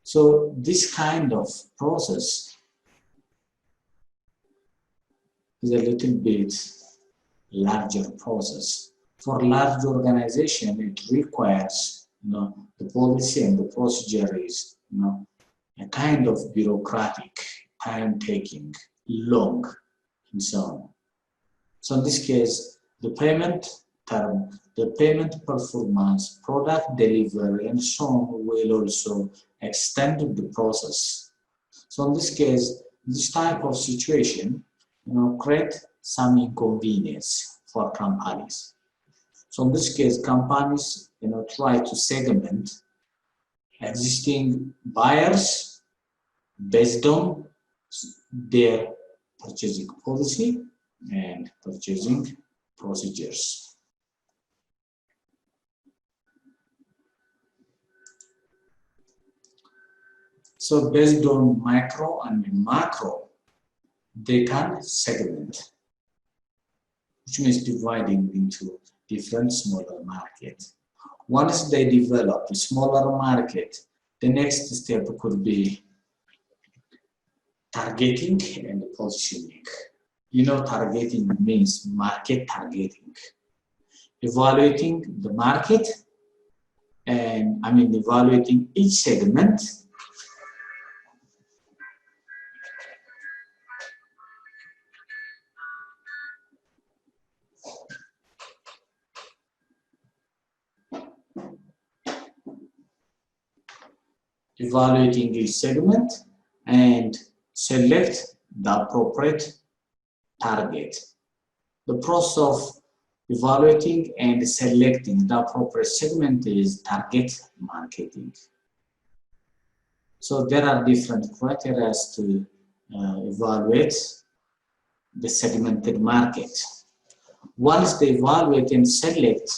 So this kind of process is a little bit larger process. For large organization, it requires the policy and the procedure is a kind of bureaucratic, time-taking, long, and so on. So in this case, the payment term, the payment performance, product delivery, and so on will also extend the process. So in this case, this type of situation, create some inconvenience for companies. So in this case, companies, try to segment existing buyers based on their purchasing policy and purchasing procedures. So based on micro and macro, they can segment, which means dividing into different smaller markets. Once they develop a smaller market, the next step could be targeting and positioning. Targeting means market targeting. Evaluating the market and evaluating each segment evaluating each segment and select the appropriate target. The process of evaluating and selecting the appropriate segment is target marketing. So there are different criteria to evaluate the segmented market. Once they evaluate and select,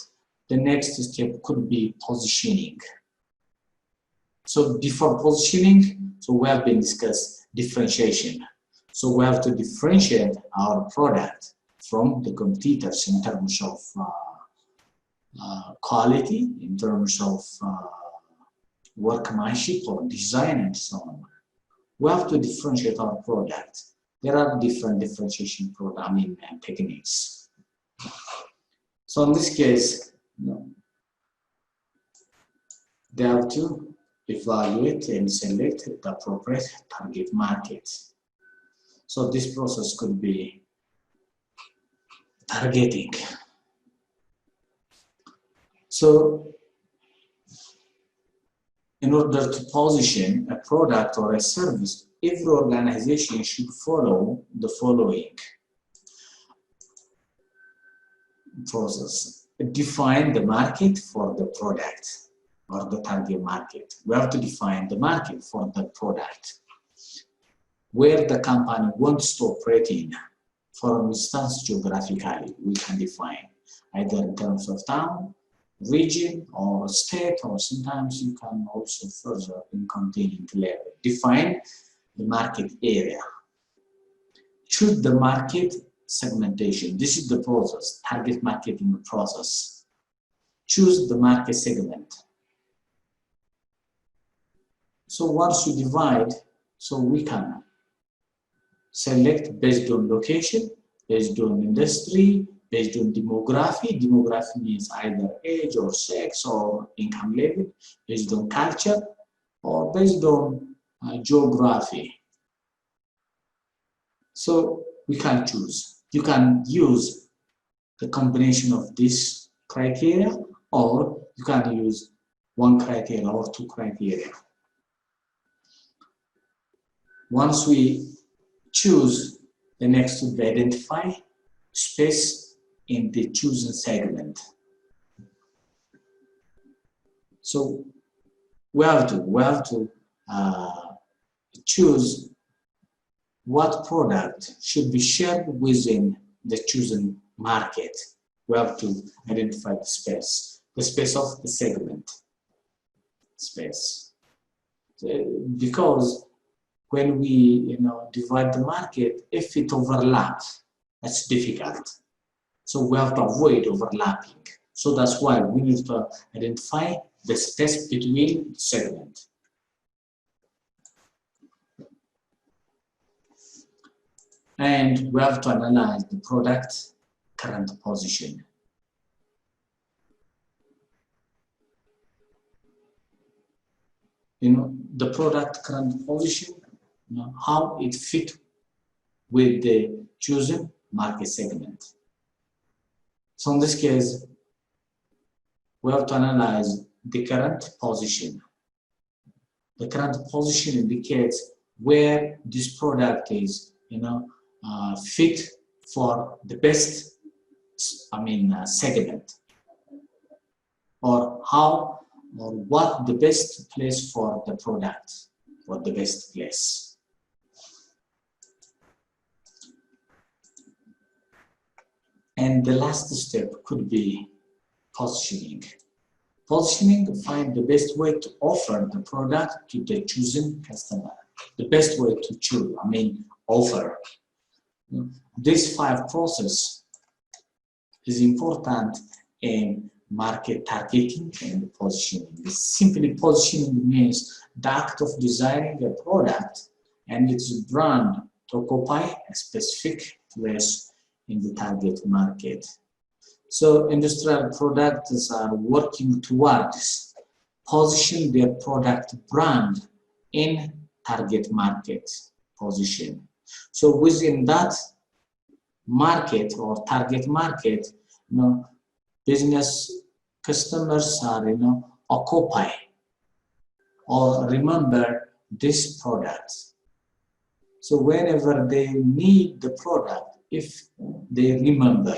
the next step could be positioning. So before positioning, so we have been discussed differentiation. So we have to differentiate our product from the competitors in terms of quality, in terms of workmanship or design and so on. We have to differentiate our product. There are different differentiation techniques. So in this case, they have to evaluate and select the appropriate target market. So this process could be targeting. So in order to position a product or a service, every organization should follow the following process. Define the market for the product or the target market. We have to define the market for the product, where the company wants to operate in. For instance, geographically, we can define either in terms of town, region, or state, or sometimes you can also further in continent level. Define the market area. Choose the market segmentation. This is the process, target marketing process. Choose the market segment. So once you divide, so we can select based on location, based on industry, based on demography. Demography means either age or sex or income level, based on culture, or based on geography. So we can choose. You can use the combination of this criteria, or you can use one criteria or two criteria. Once we choose, the next would be identify space in the chosen segment. So we have to choose what product should be shared within the chosen market. We have to identify the space of the segment space. Because when we divide the market, if it overlaps, that's difficult. So we have to avoid overlapping. So that's why we need to identify the space between segments. And we have to analyze the product current position. The product current position, how it fit with the chosen market segment. So in this case, we have to analyze the current position. The current position indicates where this product is, fit for the best, segment, or what the best place for the product, or the best place. And the last step could be positioning. Positioning, find the best way to offer the product to the chosen customer. The best way to choose, offer. This 5 process is important in market targeting and positioning. Simply positioning means the act of designing a product and its brand to occupy a specific place in the target market. So industrial products are working towards position their product brand in target market position. So within that market or target market, business customers are occupy or remember this product. So whenever they need the product, if they remember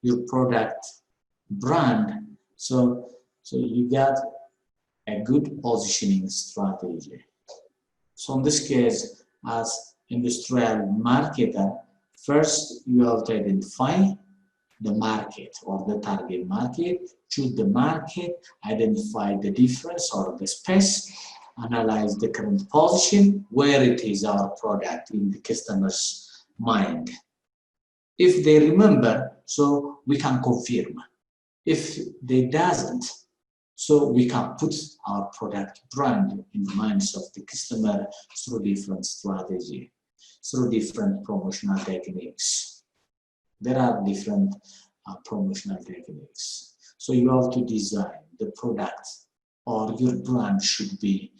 your product brand, so you got a good positioning strategy. So in this case, as industrial marketer, first you have to identify the market or the target market, choose the market, identify the difference or the space, analyze the current position, where it is our product in the customer's mind. If they remember, so we can confirm. If they doesn't, so we can put our product brand in the minds of the customer through different strategy, through different promotional techniques. There are different promotional techniques. So you have to design the product, or your brand should be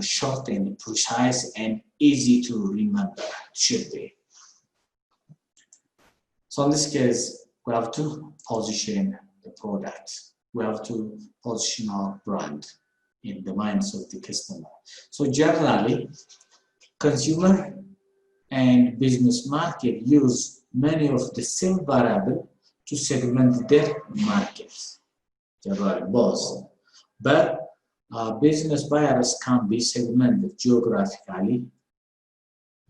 short and precise and easy to remember. It should be. So in this case, we have to position the product. We have to position our brand in the minds of the customer. So generally, consumer and business market use many of the same variables to segment their markets. Generally, both. But business buyers can be segmented geographically,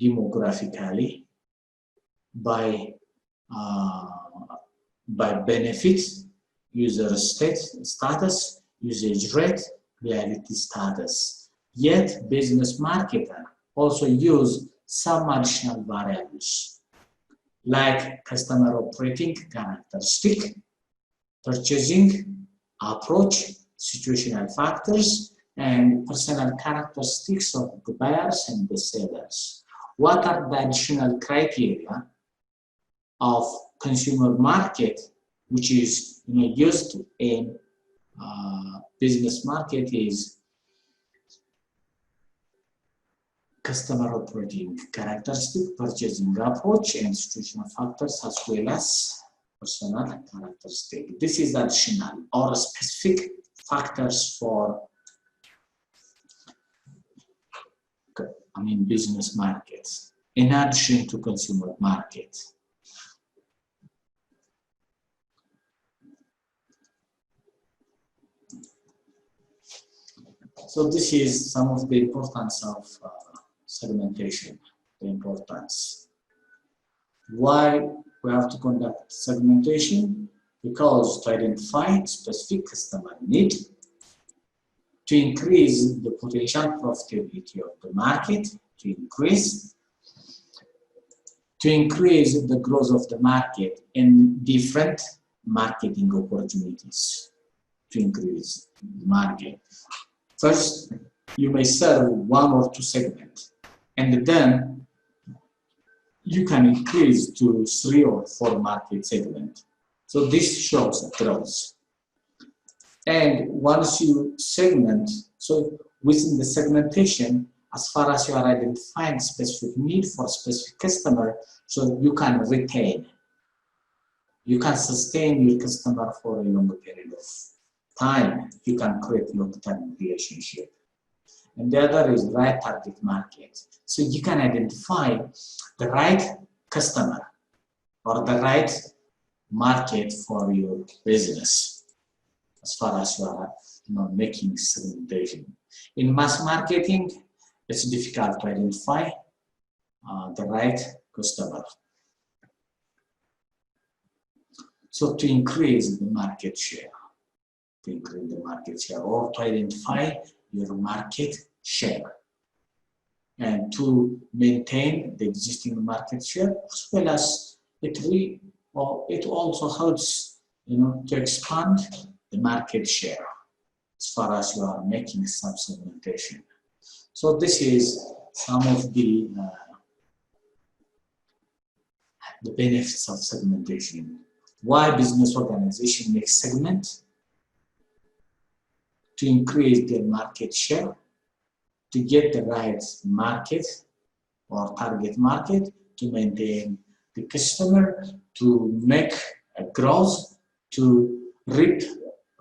demographically, by benefits, user status, usage rate, reality status. Yet, business marketer also use some additional variables like customer operating characteristic, purchasing approach, situational factors, and personal characteristics of the buyers and the sellers. What are the additional criteria of consumer market, which is used in business market, is customer operating characteristic, purchasing approach, and situational factors, as well as personal characteristic. This is additional or specific factors for business markets in addition to consumer market. So this is some of the importance of segmentation, the importance. Why we have to conduct segmentation? Because to identify specific customer need, to increase the potential profitability of the market, to increase the growth of the market and different marketing opportunities to increase the market. First, you may serve one or two segments, and then you can increase to 3 or 4 market segments. So this shows growth. And once you segment, so within the segmentation, as far as you are identifying specific need for specific customer, so you can retain, you can sustain your customer for a longer period of time. You can create long-term relationship. And the other is right target market. So you can identify the right customer or the right market for your business as far as you are making segmentation. In mass marketing, it's difficult to identify the right customer. So to increase the market share, or to identify your market share, and to maintain the existing market share, as well as it also helps to expand the market share as far as you are making some segmentation. So this is some of the benefits of segmentation. Why business organization makes segment? To increase their market share, to get the right market or target market, to maintain the customer, to make a growth, to reap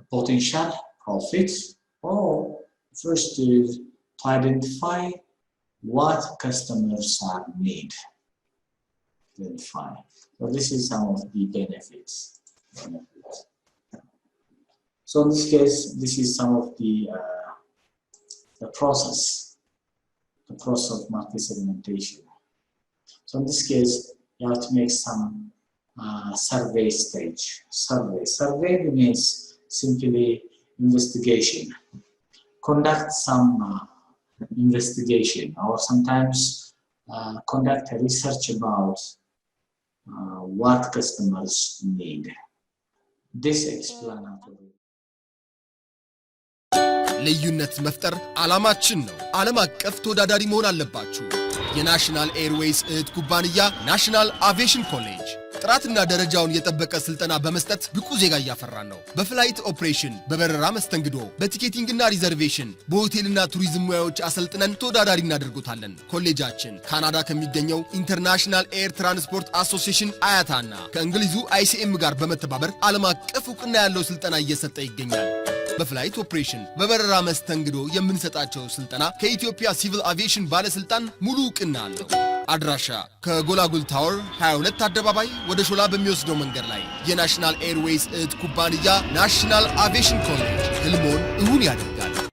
potential profits, or first is to identify what customers are need. Identify. So this is some of the benefits. So in this case, this is some of the process of market segmentation. So in this case, you have to make some survey stage. Survey means simply investigation. Conduct some investigation, or sometimes conduct a research about what customers need. This explanatory. ልዩነት መፍጠር ዓላማችን ነው። ዓለም አቀፍ ተወዳዳሪ መሆን አለባችሁ። የናሽናል ኤርዌይስ እህት ኩባንያ ናሽናል አቪዬሽን ኮሌጅ ጥራትና ደረጃውን የጠበቀ ስልጠና በመስጠት ብቁ ዜጋ እያፈራን ነው። በፍላይት ኦፕሬሽን፣ በበረራ መስተንግዶ፣ በቲኬቲንግና ሪዘርቬሽን፣ በሆቴልና ቱሪዝም ሙያዎች አሰልጥነን ተወዳዳሪ እናደርጎታለን። ኮሌጃችን ካናዳ ከሚገኘው ኢንተርናሽናል ኤር ትራንስፖርት አሶሲዬሽን አያታና ከእንግሊዙ ICM ጋር በመተባበር ዓለም አቀፍ ዕውቅና ያለው ስልጠና እየሰጠ ይገኛል። በፍላይት ኦፕሬሽን፣ በበረራ መስተንግዶ የምንሰጣቸው ስልጠና ከኢትዮጵያ ሲቪል አቪዬሽን ባለስልጣን ሙሉ ዕውቅና አለው። አድራሻ ከጎላጉል ታወር 22 አደባባይ ወደ ሾላ በሚወስደው መንገድ ላይ የናሽናል ኤርዌይስ እህት ኩባንያ ናሽናል አቪዬሽን ኮሌጅ ህልሞን እውን ያደርጋል።